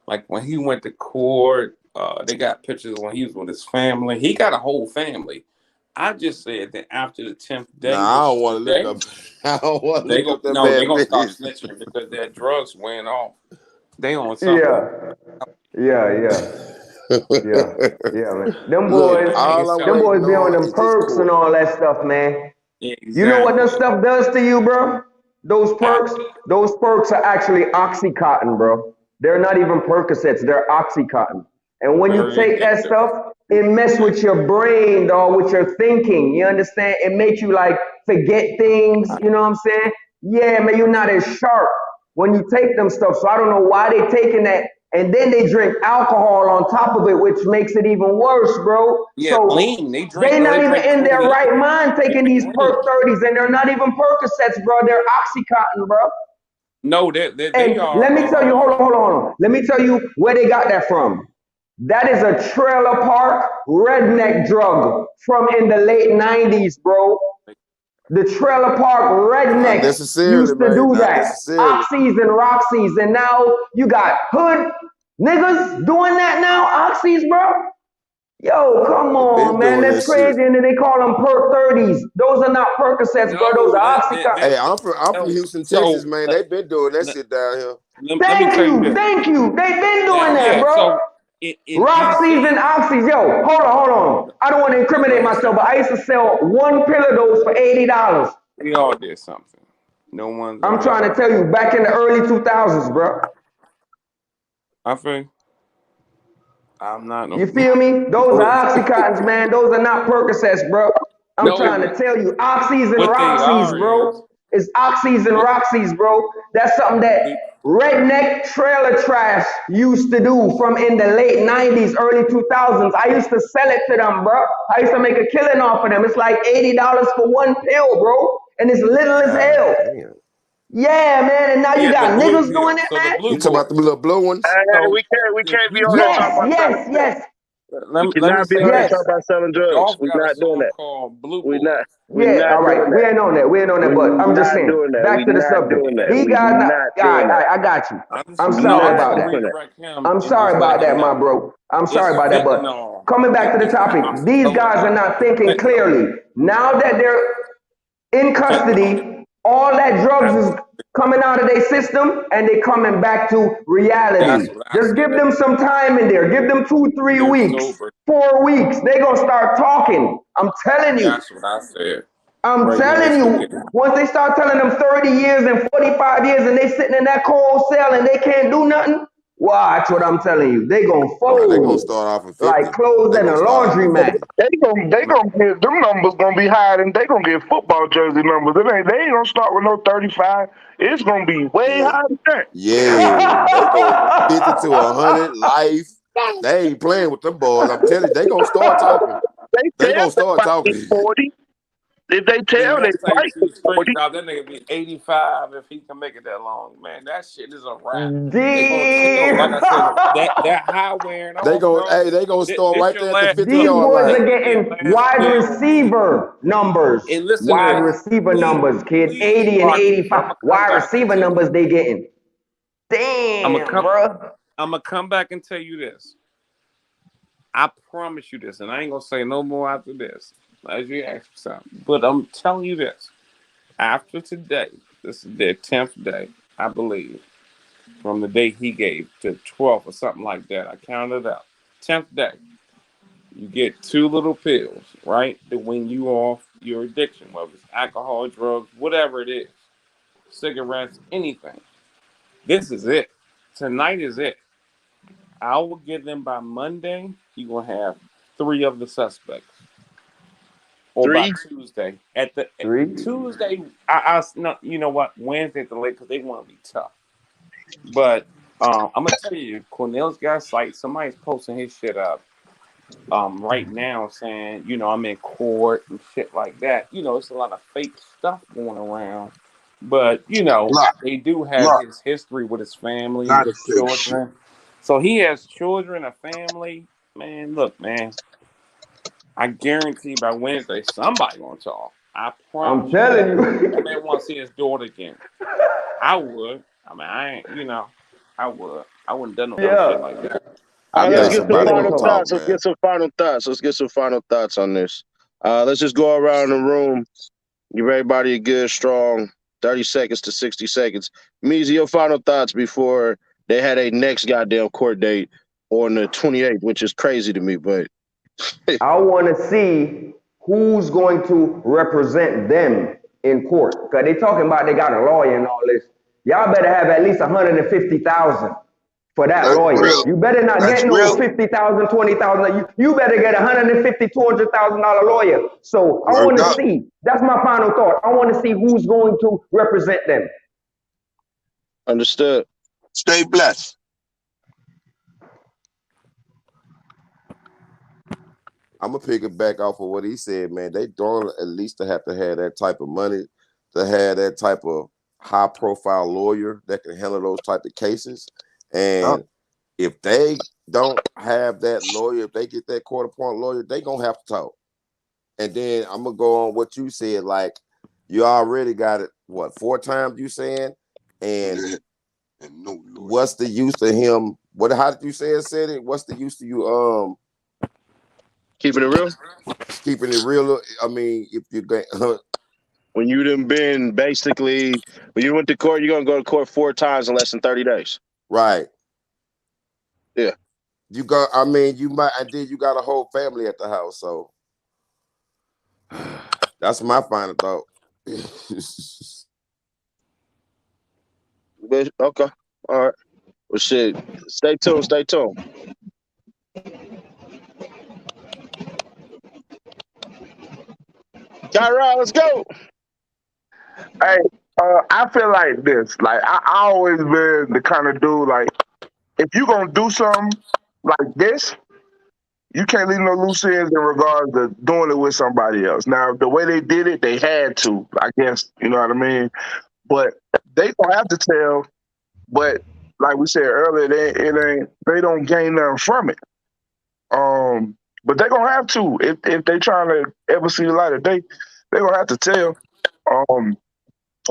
Like when he went to court, they got pictures when he was with his family. He got a whole family. I just said that after the 10th day, Nah, I which don't is want to look today, up. I don't want to they look go up that no, they're man gonna start business. snitching because their drugs went off. They on something. Yeah. Yeah. Yeah. Yeah, man. Them Look, boys, Yeah, I ain't all I'm them telling boys waiting be on on them is this perks and court. all that stuff, man. you. You know what that Exactly. stuff does to you, bro? Those I, perks, those perks are actually oxycontin, bro. They're not even Percocets, they're oxycontin. And when you very take that addictive. stuff, it mess with your brain, dog, with your thinking. You understand? It makes you like forget things. You know what I'm saying? Yeah, man, you're not as sharp when you take them stuff. So I don't know why they taking that. And then they drink alcohol on top of it, which makes it even worse, bro. Yeah, So lean. they They not even drink in their codeine. right mind They taking these drink perk lean. 30s, and they're not even Percocets, bro. They're oxycontin, bro. No, they And let me tell you, are. hold on. Let me tell you where they got that from. That is a trailer park redneck drug from in the late 90s, bro. The trailer park Not rednecks necessarily, used to man. do Not that. necessarily. Oxys and Roxys, and now you got hood niggas doing that now, Oxys, bro. Yo, come They been on, man. doing That's that shit. crazy. And then they call them Perk 30s. Those are not Percocets, bro. Those No, are Oxycontin. Hey, I'm from no. Houston, Texas, So man. They been doing that let, shit down here. let me Thank tell you you. this. Thank you. They've been doing Now, that, yeah. bro. So in Roxy's and DC, Oxys. Yo, hold on. I don't want to go incriminate ahead. myself, but I used to sell one pill of those for $80. We all did something. No one's I'm trying to exempt. tell you, back in the early 2000s, bro. I think I'm not no. You feel me? Those are Oxycontins, man. Those are not Percocets, bro. I'm trying No, to tell you, Oxys and what they Roxys, are bro. is It's Oxys and what Roxys, bro. That's something that they, redneck trailer trash used to do from in the late 90s, early 2000s. I used to sell it to them, bro. I used to make a killing off of them. It's like $80 for one pill, bro. And it's little as God hell. damn. Yeah, man. And now you yeah, the got blue niggas doing pill. it, So the man. blue You talking pill. about the little blue ones? Hey, So we if can't be you on here go talking Yes, about on, selling yes, drugs. yes, We let me cannot be say on here yes. talking this. about selling drugs. Dolph We're got a not doing song that. called Blue We're not. Boys. We're Yeah, not all doing right. We that. ain't on that. We ain't on that. But We're I'm just not saying, doing that. back We're to the not subject. doing that. These We're guys not. not All right, doing all that. right, I got you. I'm No, sorry I just Not about want to that. doing that. redirect him I'm and sorry just about let him that, my know bro. I'm sorry it's about that. But fentanyl coming back to the and topic, these guys are oxycodone. not thinking Fentanyl. clearly. Now that they're in Fentanyl. custody, all that drugs is Absolutely. coming out of their system and they coming back to reality. That's what I Just give said. them some time in there. Give them 2, 3 They're weeks, sober. 4 weeks. They gonna start talking. I'm telling you. That's what I said. I'm Right now, telling it's you, getting. once they start telling them 30 years and 45 years and they sitting in that cold cell and they can't do nothing, watch what I'm telling you. They gonna Nah, they gonna fold start off at like 50. clothes They in a gonna start off at laundromat. 50. They gonna get them numbers gonna be higher than they gonna get football jersey numbers. They ain't gonna start with no 35. It's gonna be way Yeah. higher than that. Yeah. They go 50 to 100 life. They ain't playing with them boys. I'm telling you, they gonna start talking. They They tell gonna they start fight at talking. 40. If they And tell they let's tell you fight at two straight, 40, dog. That nigga be 85 if he can make it that long, man. That shit is a wrap. They gonna tell, like Damn. I said, that high wearing They off, gonna bro. hey, they gonna start This right your there at the last. 50 Look, These yard boys this line. are could be your getting last wide pill on me. receiver numbers. And listen to Wide this. receiver Please, numbers, kid. please 80 and watch this. I'm 85. gonna come Wide back and receiver tell you. numbers they getting. I'm gonna Damn, come. bro. I'm gonna come back and tell you this. I promise you this, and I ain't gonna say no more after this, as you ask for something. But I'm telling you this. After today, this is their 10th day, I believe, from the day he gave to 12th or something like that. I counted it out. 10th day, you get two little pills, right, to wean you off your addiction, whether it's alcohol, drugs, whatever it is, cigarettes, anything. This is it. Tonight is it. I will get them by Monday. You're going to have three of the suspects. Or by 3. Tuesday. At the Three. Tuesday, no, you know what? Wednesday at the late because they want to be tough. But I'm gonna tell you, Cornell's got a site. Somebody's posting his shit up right now saying, I'm in court and shit like that. It's a lot of fake stuff going around. But Lot, they do have lot, his history with his family, lot his of fake shit. children. So he has children, a family. Man, look, man, I guarantee by Wednesday somebody gonna talk. I I'm promise you telling that. That you. man want to see his daughter again. I would. I mean, I ain't. I would. I wouldn't done no dumb shit Yeah. like that. All I right, let's Yeah. think get some They somebody gonna gonna final talk. talk, thoughts. Let's man. get some final thoughts. Let's get some final thoughts on this. Let's just go around the room. Give everybody a good, strong 30 seconds to 60 seconds. Meezy, your final thoughts before they had a next goddamn court date on the 28th, which is crazy to me, but I want to see who's going to represent them in court. Cause they talking about they got a lawyer and all this. Y'all better have at least 150,000 for that That's lawyer. real. You better not That's get no real. 50,000, 20,000. You better get 150, $200,000 lawyer. So I Word want to up. see. That's my final thought. I want to see who's going to represent them. understood. Stay blessed. I'm gonna pick it back off of what he said, man. They don't at least to have that type of money to have that type of high profile lawyer that can handle those type of cases. Yup. And if they don't have that lawyer, if they get that court appointed lawyer, they gonna have to talk. And then I'm gonna go on what you said, like you already got it, what, 4 times you saying? And Yeah. And no lawyer. what's the use of him? How did you say it said it? What's the use to you Keeping it real. Keeping it real. I mean, if you get When you done been basically when you went to court, you're gonna go to court 4 times in less than 30 days. right, Yeah. you got. I mean, you might. And then you got a whole family at the house, so that's my final thought. Okay. All right. Well, shit. Stay tuned. Stay tuned. Kyra, let's go. Hey, I feel like this. Like I always been the kind of dude. Like if you gonna do something like this, you can't leave no loose ends in regards to doing it with somebody else. Now the way they did it, they had to. I guess you know what I mean. But they gonna have to tell. But like we said earlier, they don't gain nothing from it. But they gonna have to if they trying to ever see the light of day. They gonna have to tell. I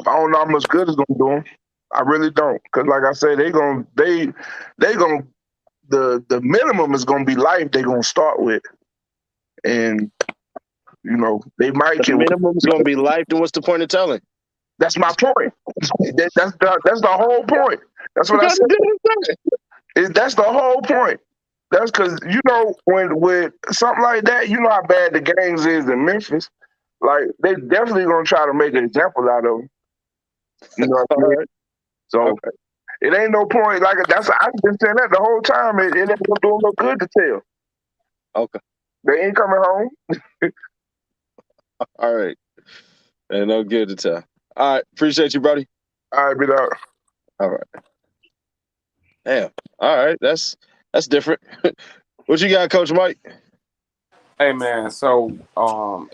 don't know how much good it's gonna do them. I really don't, cause like I said, they gonna the minimum is gonna be life. They gonna start with, and you know they might The get. minimum is gonna be life. Then what's the point of telling? That's my point. That's the whole point. That's what I said. That's the whole point. That's because you know when with something like that, you know how bad the gangs is in Memphis. Like they definitely gonna try to make an example out of them. You know what I All mean? right. So Okay. it ain't no point. Like I've been saying that the whole time. It ain't gonna do them no good to tell. Okay. They ain't coming home. All right. And no good to tell. All right. Appreciate you, Brody. All right, be out. All right. Damn. All right. That's different. What you got, Coach Mike? Hey man, so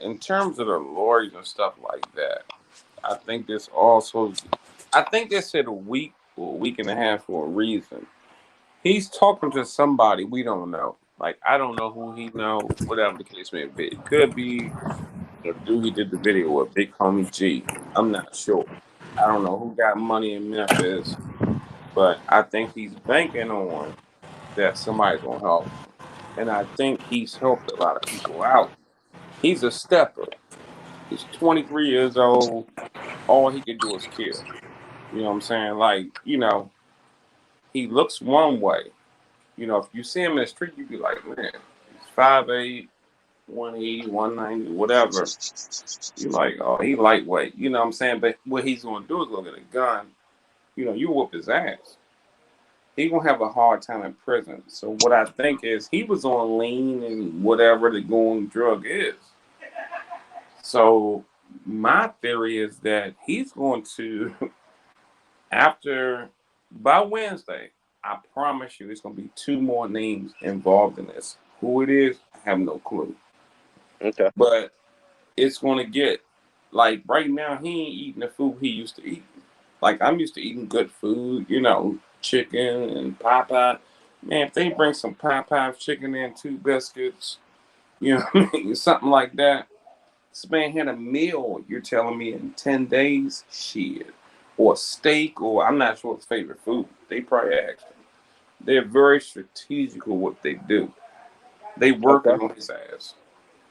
in terms of the lawyers and stuff like that, I think this also I think they said a week or a week and a half for a reason. He's talking to somebody we don't know. Like I don't know who he know, whatever the case may be. It could be the dude he did the video with, Big Homie G. I'm not sure. I don't know who got money in Memphis, but I think he's banking on that somebody's gonna help. And I think he's helped a lot of people out. He's a stepper. He's 23 years old. All he can do is kill. You know what I'm saying? Like, he looks one way. If you see him in the street, you be like, man, he's 5'8", 180, 190, whatever. You like, oh, he lightweight. You know what I'm saying? But what he's going to do is go get a gun. You whoop his ass. He going to have a hard time in prison. So what I think is he was on lean and whatever the going drug is. So my theory is that he's going to, by Wednesday, I promise you, there's going to be 2 more names involved in this. Who it is, I have no clue. Okay. But it's going to get, like, right now, he ain't eating the food he used to eat. Like, I'm used to eating good food, chicken and Popeye. Man, if they bring some Popeye chicken in, 2 biscuits, something like that. This man had a meal, you're telling me, in 10 days? Shit. Or steak, or I'm not sure his favorite food. They probably asked him. They're very strategical what they do. They working Okay. on his ass.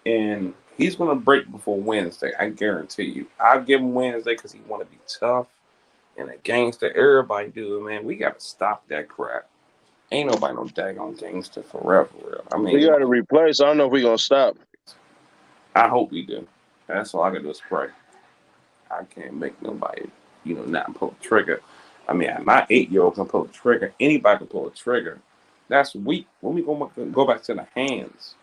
And he's going to break before Wednesday, I guarantee you. I'll give him Wednesday because he want to be tough and a gangster. Everybody do it, man. We got to stop that crap. Ain't nobody no daggone gangster forever. I We mean, got to replace. I don't know if we're going to stop. I hope we do. That's all I got to do is pray. I can't make nobody, not pull a trigger. I mean, my 8-year-old can pull a trigger. Anybody can pull a trigger. That's weak. When we go back to the hands.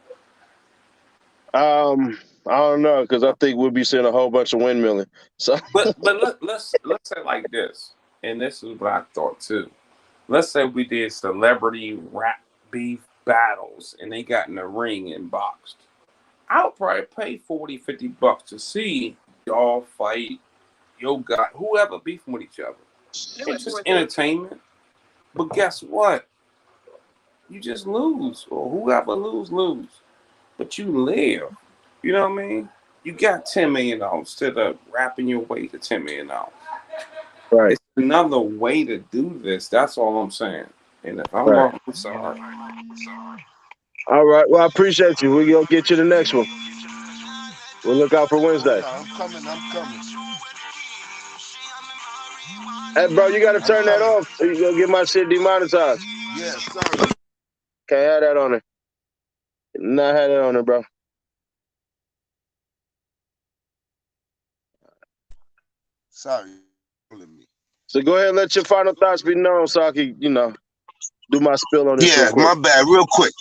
I don't know because I think we'll be seeing a whole bunch of windmilling. So, But let's say it like this, and this is what I thought too. Let's say we did celebrity rap beef battles, and they got in the ring and boxed. I would probably pay $40-$50 to see y'all fight, yo guy, whoever beefing with each other. It's just entertainment. But guess what? You just lose, or whoever lose. But you live. You know what I mean? You got $10 million instead of wrapping your way to $10 million. right. It's another way to do this. That's all I'm saying. And if I'm Right. wrong, I'm sorry. All right. Well, I appreciate you. We're going to get you the next one. We'll look out for Oh Wednesday. no, I'm coming. I'm coming. Hey, bro, you got to I'm turn that coming. off. So you going to get my shit demonetized. Yeah, sorry. Can't have that on it. Not have that on it, bro. Sorry. Me. So go ahead and let your final thoughts be known so I can, do my spill on this real Yeah, quick. my bad. Real quick.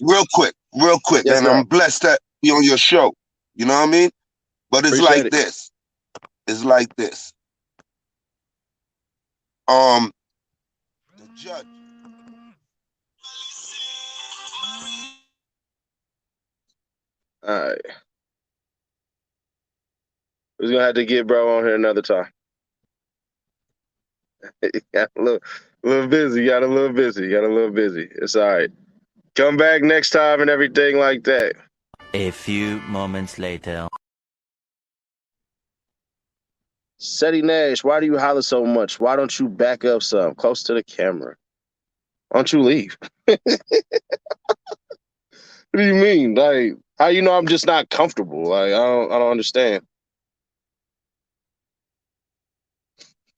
Yes, And sir. I'm blessed to be on your show. You know what I mean? But it's Appreciate like it. this. It's like this. The judge. All right. We're going to have to get bro on here another time. Got a little busy. Got a little busy. It's all right. Come back next time and everything like that. A few moments later. Seti Nash, why do you holler so much? Why don't you back up some? Close to the camera. Why don't you leave? What do you mean? Like, how you know I'm just not comfortable? Like, I don't understand.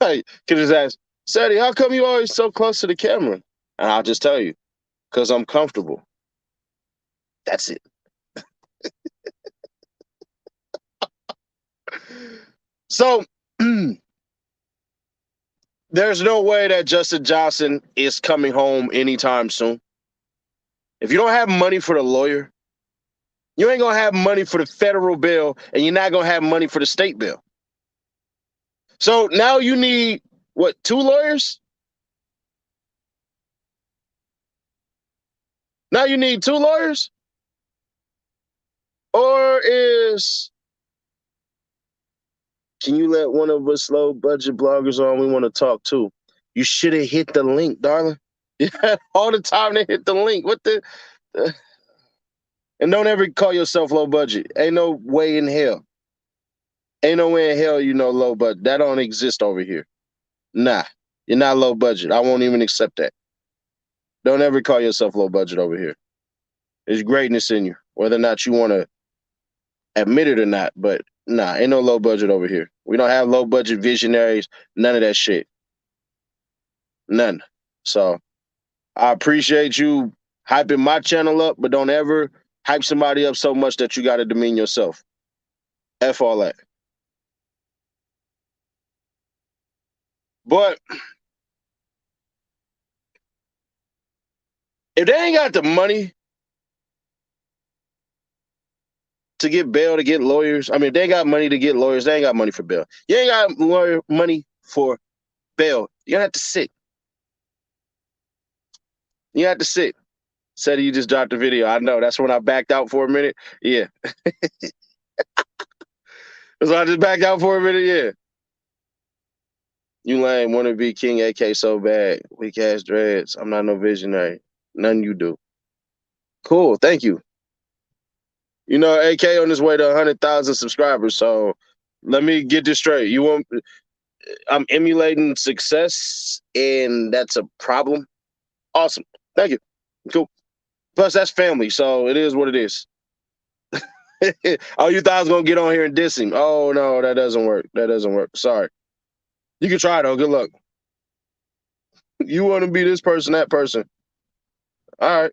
Like, can just ask, Seti, how come you always so close to the camera? And I'll just tell you, because I'm comfortable. That's it. So, there's no way that Justin Johnson is coming home anytime soon. If you don't have money for the lawyer, you ain't gonna have money for the federal bill, and you're not gonna have money for the state bill. So now you need what? 2 lawyers? Now you need 2 lawyers? Or can you let one of us low budget bloggers on? We want to talk too. You should have hit the link, darling. You had all the time to hit the link. What the? And don't ever call yourself low budget. Ain't no way in hell. Ain't no way in hell you know low budget. That don't exist over here. Nah, you're not low budget. I won't even accept that. Don't ever call yourself low budget over here. There's greatness in you, whether or not you want to admit it or not. But nah, ain't no low budget over here. We don't have low budget visionaries. None of that shit. None. So I appreciate you hyping my channel up, but don't ever hype somebody up so much that you got to demean yourself. F all that. But if they ain't got the money to get bail, to get lawyers, I mean, if they ain't got money to get lawyers, they ain't got money for bail. You ain't got lawyer money for bail. You have to sit. You have to sit. Said you just dropped the video. I know. That's when I backed out for a minute. Yeah. So I just backed out for a minute. Yeah. You lame. Want to be King AK so bad. Weak ass dreads. I'm not no visionary. None you do. Cool. Thank you. You know, AK on his way to 100,000 subscribers. So let me get this straight. I'm emulating success, and that's a problem. Awesome. Thank you. Cool. Plus, that's family. So it is what it is. Oh, you thought I was gonna get on here and diss him? Oh no, that doesn't work. That doesn't work. Sorry. You can try though. Good luck. You want to be this person, that person. All right.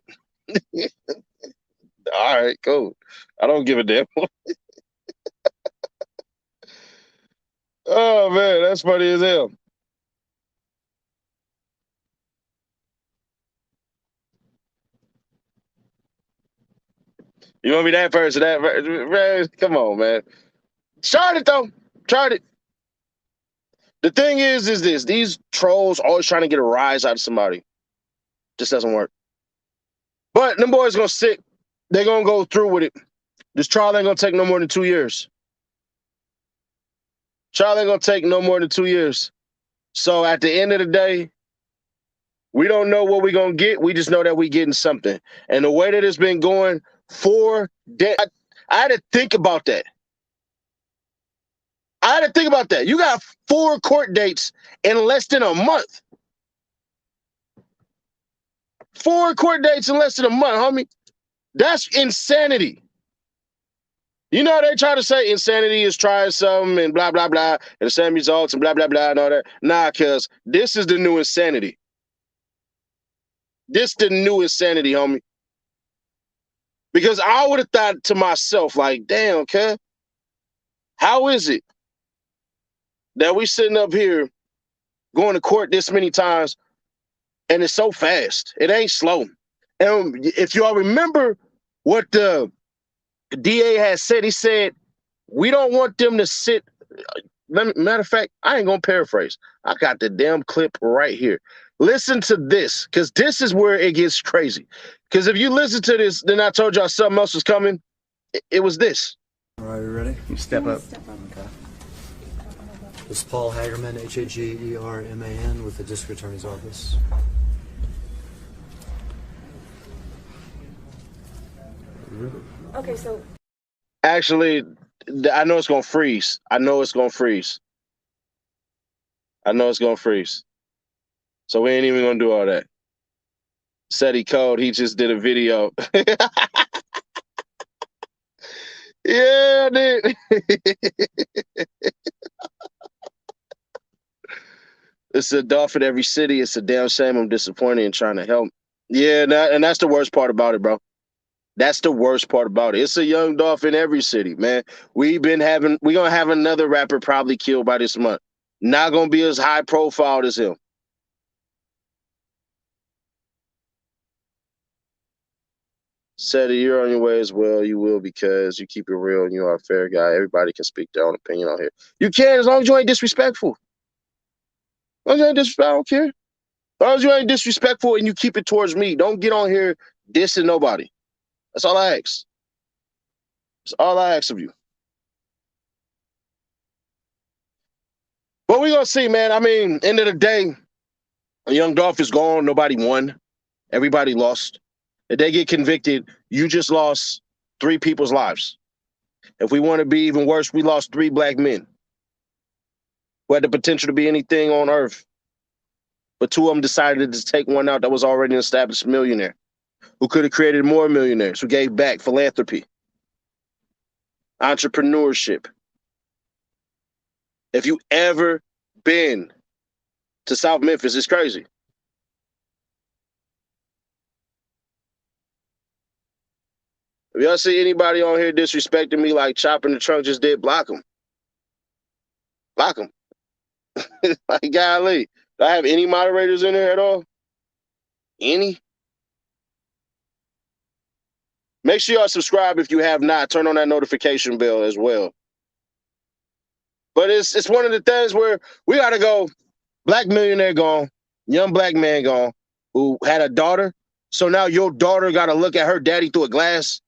All right. Cool. I don't give a damn. Oh man, that's funny as hell. You want to be that person? Man, come on, man. Tried it though. Tried it. The thing is this: these trolls always trying to get a rise out of somebody. Just doesn't work. But them boys gonna sit. They're gonna go through with it. This trial ain't gonna take no more than 2 years. Trial ain't gonna take no more than 2 years. So at the end of the day, we don't know what we're gonna get. We just know that we getting something. And the way that it's been going for days, I had to think about that. I had to think about that. You got 4 court dates in less than a month. 4 court dates in less than a month, homie. That's insanity. You know, they try to say insanity is trying something and blah, blah, blah, and the same results and blah, blah, blah, and all that. Nah, because this is the new insanity. This the new insanity, homie. Because I would have thought to myself, like, damn, okay, how is it that we sitting up here going to court this many times and it's so fast? It ain't slow. And if y'all remember what the DA has said, he said, we don't want them to sit. Matter of fact, I ain't going to paraphrase. I got the damn clip right here. Listen to this, because this is where it gets crazy. Because if you listen to this, then I told y'all something else was coming. It was this. All right, you ready? You step up. Okay. This is Paul Hagerman, Hagerman, with the District Attorney's Office. Okay, so. Actually, I know it's going to freeze. I know it's going to freeze. So we ain't even going to do all that. Seti Code, he just did a video. Yeah, dude. It's a dog in every city. It's a damn shame. I'm disappointed in trying to help. Yeah, and that's the worst part about it, bro. That's the worst part about it. It's a young dog in every city, man. We're gonna have another rapper probably killed by this month. Not gonna be as high profile as him. Seti, you're on your way as well. You will, because you keep it real and you are a fair guy. Everybody can speak their own opinion on here. You can, as long as you ain't disrespectful. As long as you ain't disrespectful, I don't care. As long as you ain't disrespectful and you keep it towards me. Don't get on here dissing nobody. That's all I ask. That's all I ask of you. But we're going to see, man. I mean, end of the day, Young Dolph is gone. Nobody won. Everybody lost. If they get convicted, you just lost 3 people's lives. If we want to be even worse, we lost 3 black men who had the potential to be anything on earth. But 2 of them decided to take one out that was already an established millionaire, who could have created more millionaires, who gave back, philanthropy, entrepreneurship. If you ever been to South Memphis, it's crazy. If y'all see anybody on here disrespecting me like Chop in the Trunk just did, block them. Block them. Like, golly. Do I have any moderators in there at all? Any? Make sure y'all subscribe if you have not. Turn on that notification bell as well. But it's one of the things where we got to go, black millionaire gone, young black man gone, who had a daughter. So now your daughter got to look at her daddy through a glass.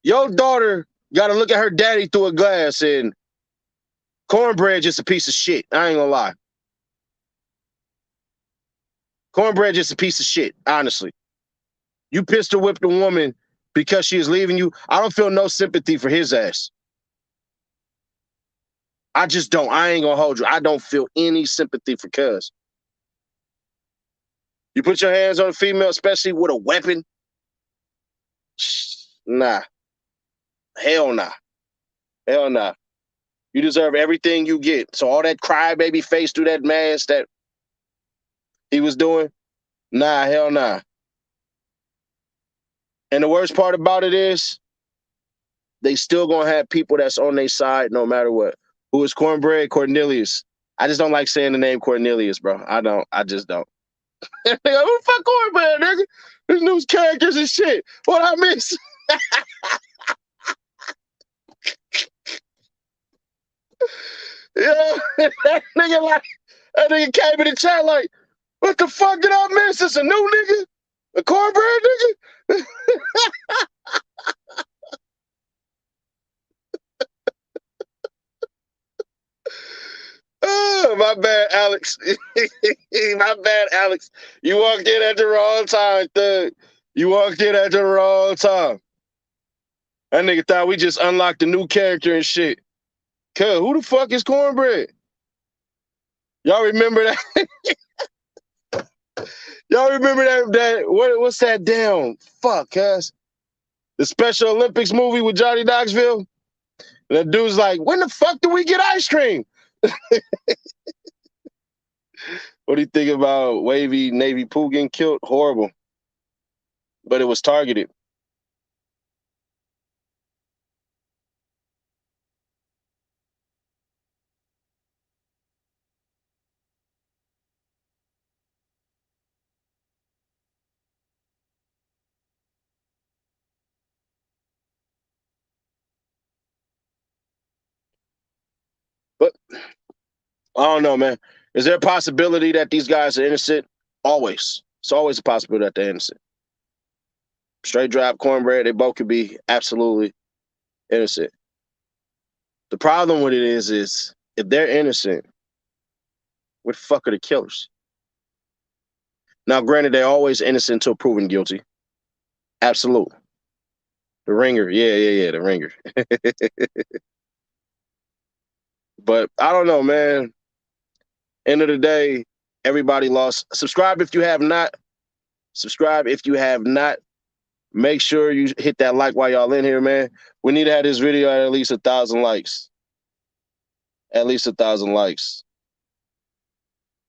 Your daughter got to look at her daddy through a glass, and cornbread just a piece of shit. I ain't gonna lie. Cornbread just a piece of shit, honestly. You pistol whipped a woman because she is leaving you. I don't feel no sympathy for his ass. I just don't. I ain't gonna hold you. I don't feel any sympathy for cuz. You put your hands on a female, especially with a weapon. Nah. Hell nah. Hell nah. You deserve everything you get. So all that crybaby face through that mask that he was doing, nah, hell nah. And the worst part about it is, they still gonna have people that's on their side no matter what. Who is Cornbread? Cornelius. I just don't like saying the name Cornelius, bro. I don't. I just don't. Nigga, who the fuck Cornbread, nigga? There's news characters and shit. What I miss? Yeah, that nigga came in the chat like, what the fuck did I miss? It's a new nigga? A Cornbread nigga? Oh, my bad, Alex. My bad, Alex. You walked in at the wrong time, thug. You walked in at the wrong time. That nigga thought we just unlocked a new character and shit. Cuz, who the fuck is Cornbread? Y'all remember that? Y'all remember what's that damn fuck, cuz? The Special Olympics movie with Johnny Knoxville? And that dude's like, when the fuck do we get ice cream? What do you think about Wavy Navy Pooh getting killed? Horrible. But it was targeted. But I don't know, man. Is there a possibility that these guys are innocent? Always. It's always a possibility that they're innocent. Straight drop, cornbread, they both could be absolutely innocent. The problem with it is if they're innocent, what the fuck are the killers? Now, granted, they're always innocent until proven guilty. Absolutely. The ringer. Yeah, the ringer. But I don't know, man. End of the day, everybody lost. Subscribe if you have not. Subscribe if you have not. Make sure you hit that like while y'all in here, man. We need to have this video at least 1,000 likes. At least 1,000 likes.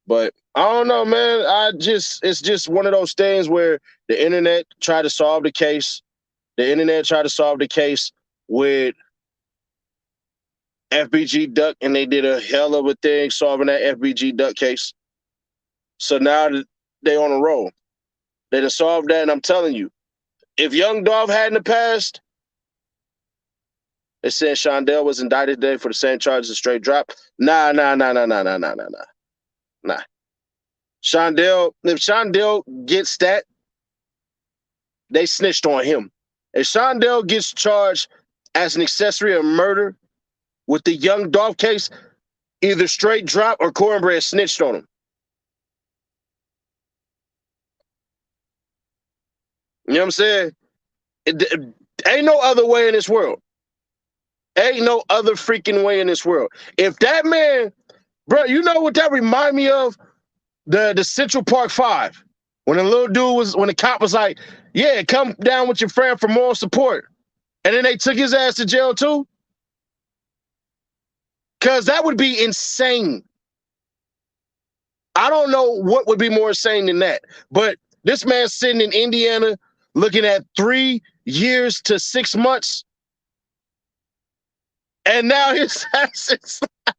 But I don't know, man. It's just one of those things where the internet tried to solve the case. The internet tried to solve the case with FBG Duck, and they did a hell of a thing solving that FBG Duck case. So now they on a roll. They done solved that, and I'm telling you, if Young Dolph hadn't passed, they said Shondell was indicted today for the same charges as straight drop. Nah. Shondell, if Shondell gets that, they snitched on him. If Shondell gets charged as an accessory of murder with the Young Dolph case, either straight drop or cornbread snitched on him. You know what I'm saying? Ain't no other way in this world. Ain't no other freaking way in this world. If that man, bro, you know what that remind me of? The Central Park 5. When the cop was like, yeah, come down with your friend for moral support. And then they took his ass to jail too. Because that would be insane. I don't know what would be more insane than that. But this man's sitting in Indiana looking at 3 years to 6 months. And now his ass is like,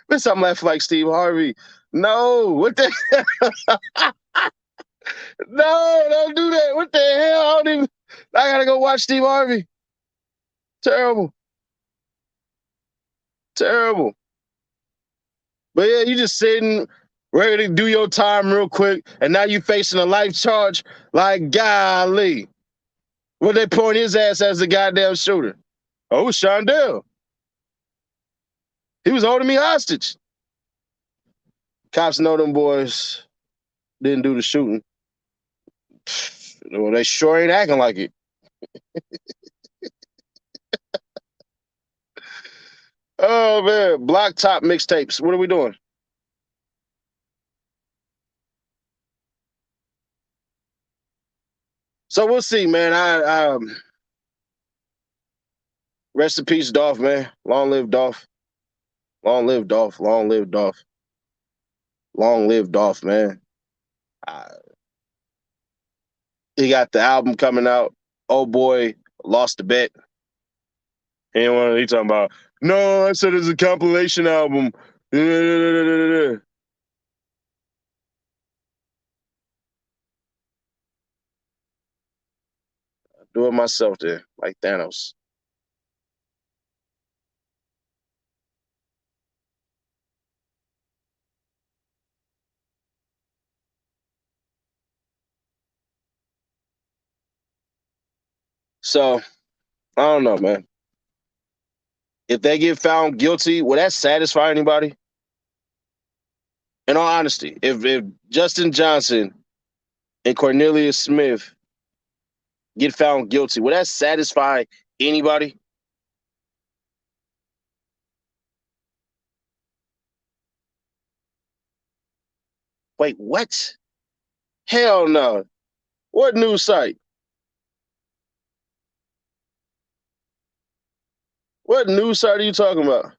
bitch, I'm laughing like Steve Harvey. No, what the No, don't do that. What the hell? I gotta go watch Steve Harvey. Terrible. Terrible. But yeah, you just sitting ready to do your time real quick, and now you facing a life charge. Like, golly. What they point his ass as the goddamn shooter? Oh, it was Shondell. He was holding me hostage. Cops know them boys didn't do the shooting. Well, they sure ain't acting like it. Oh, man. Block top mixtapes. What are we doing? So we'll see, man. Rest in peace, Dolph, man. Long live Dolph. Long live Dolph. Long live Dolph. Long live Dolph, man. He got the album coming out. Oh boy, lost the bet. And he talking about, no, I said it's a compilation album. Do it myself there, like Thanos. So, I don't know, man. If they get found guilty, will that satisfy anybody? In all honesty, if Justin Johnson and Cornelius Smith get found guilty, will that satisfy anybody? Wait, what? Hell no. What news site? What news site are you talking about?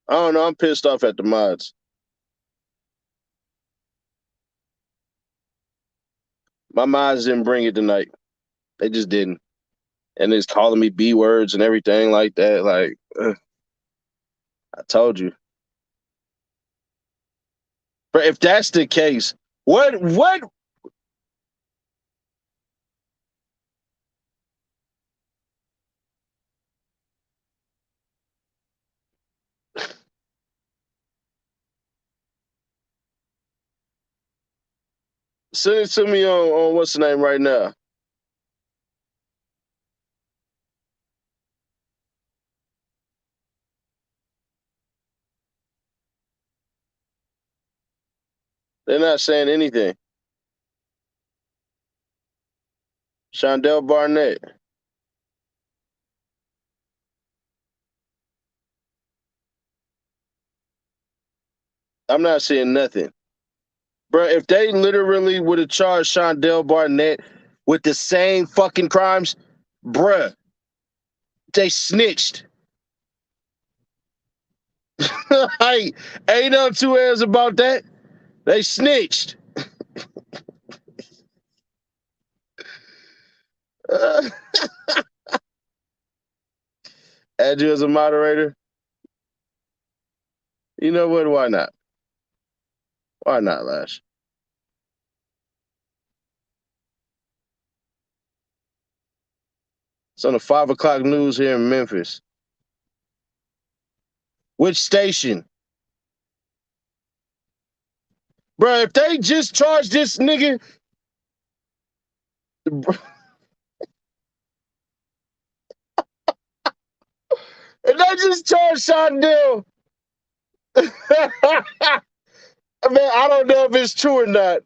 I don't know. I'm pissed off at the mods. My mods didn't bring it tonight. They just didn't. And it's calling me B words and everything like that. Like, I told you. But if that's the case, what? Send it to me on what's the name right now. They're not saying anything. Shondell Barnett. I'm not seeing nothing. Bro, if they literally would have charged Shondell Barnett with the same fucking crimes, bruh, they snitched. Ain't no two airs about that. They snitched. Add you as a moderator. You know what? Why not? Why not, Lash? It's on the 5 o'clock news here in Memphis. Which station? Bro, if they just charged this nigga. If they just charged Shondell. Man, I don't know if it's true or not.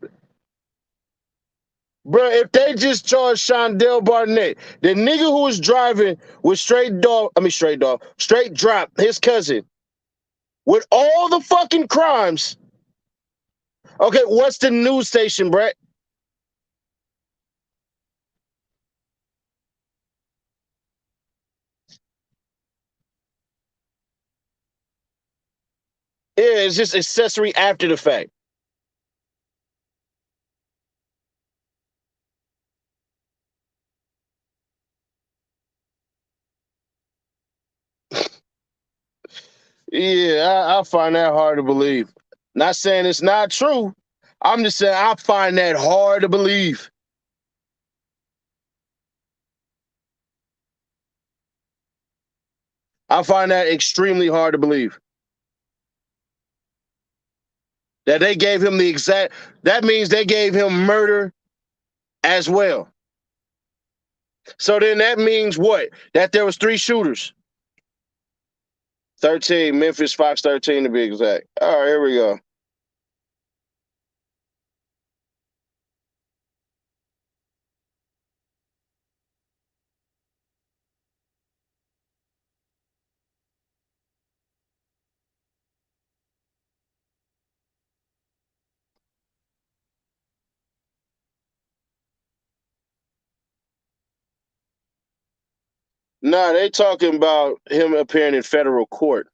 Bro, if they just charged Shondell Barnett, the nigga who was driving with straight drop, his cousin, with all the fucking crimes. Okay, what's the news station, Brett? Yeah, it's just accessory after the fact. Yeah, I find that hard to believe. Not saying it's not true. I'm just saying I find that hard to believe. I find that extremely hard to believe. That they gave him the exact, that means they gave him murder as well. So then that means what? That there was 3 shooters. 13, Memphis Fox 13 to be exact. All right, here we go. Nah, they talking about him appearing in federal court.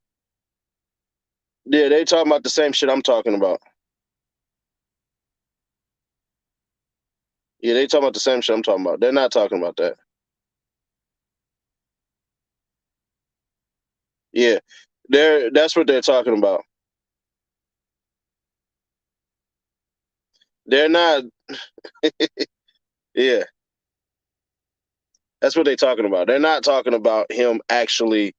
Yeah, they talking about the same shit I'm talking about. Yeah, they talking about the same shit I'm talking about. They're not talking about that. Yeah, that's what they're talking about. They're not. Yeah, that's what they're talking about. They're not talking about him actually,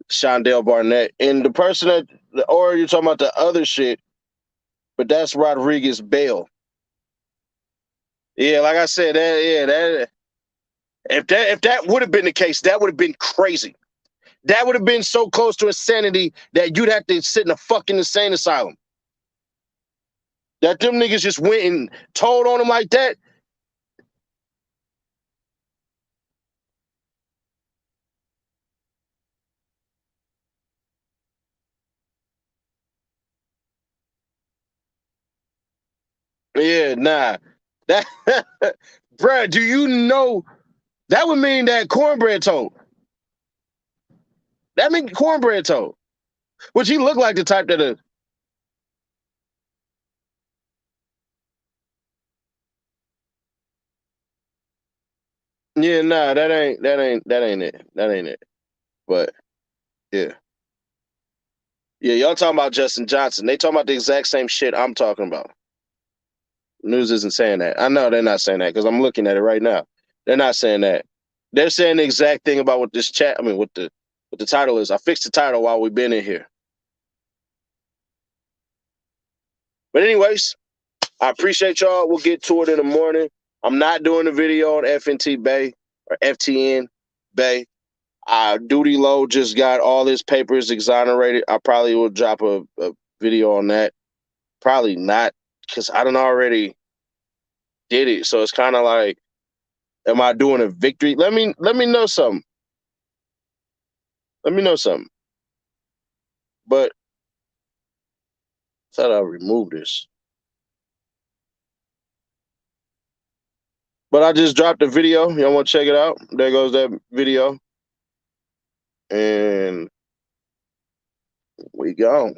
Shondell Barnett, and the person that, or you're talking about the other shit, but that's Rodriguez Bell. Yeah, like I said, that if that would have been the case, that would have been crazy. That would have been so close to insanity that you'd have to sit in a fucking insane asylum. That them niggas just went and told on him like that. Yeah, nah. That, bruh, do you know that would mean that Cornbread told? That mean Cornbread told. Which he looked like the type that yeah, nah, that ain't it. That ain't it. But yeah. Yeah, y'all talking about Justin Johnson. They talking about the exact same shit I'm talking about. News isn't saying that. I know they're not saying that because I'm looking at it right now. They're not saying that. They're saying the exact thing about what this chat. I mean, what the title is. I fixed the title while we've been in here. But anyways, I appreciate y'all. We'll get to it in the morning. I'm not doing a video on FNT Bay or FTN Bay. Duty Low just got all his papers exonerated. I probably will drop a video on that. Probably not because I done already did it. So it's kind of like, am I doing a victory? Let me know something. Let me know something. But I thought I'll remove this. But I just dropped a video. Y'all want to check it out? There goes that video. And we gone.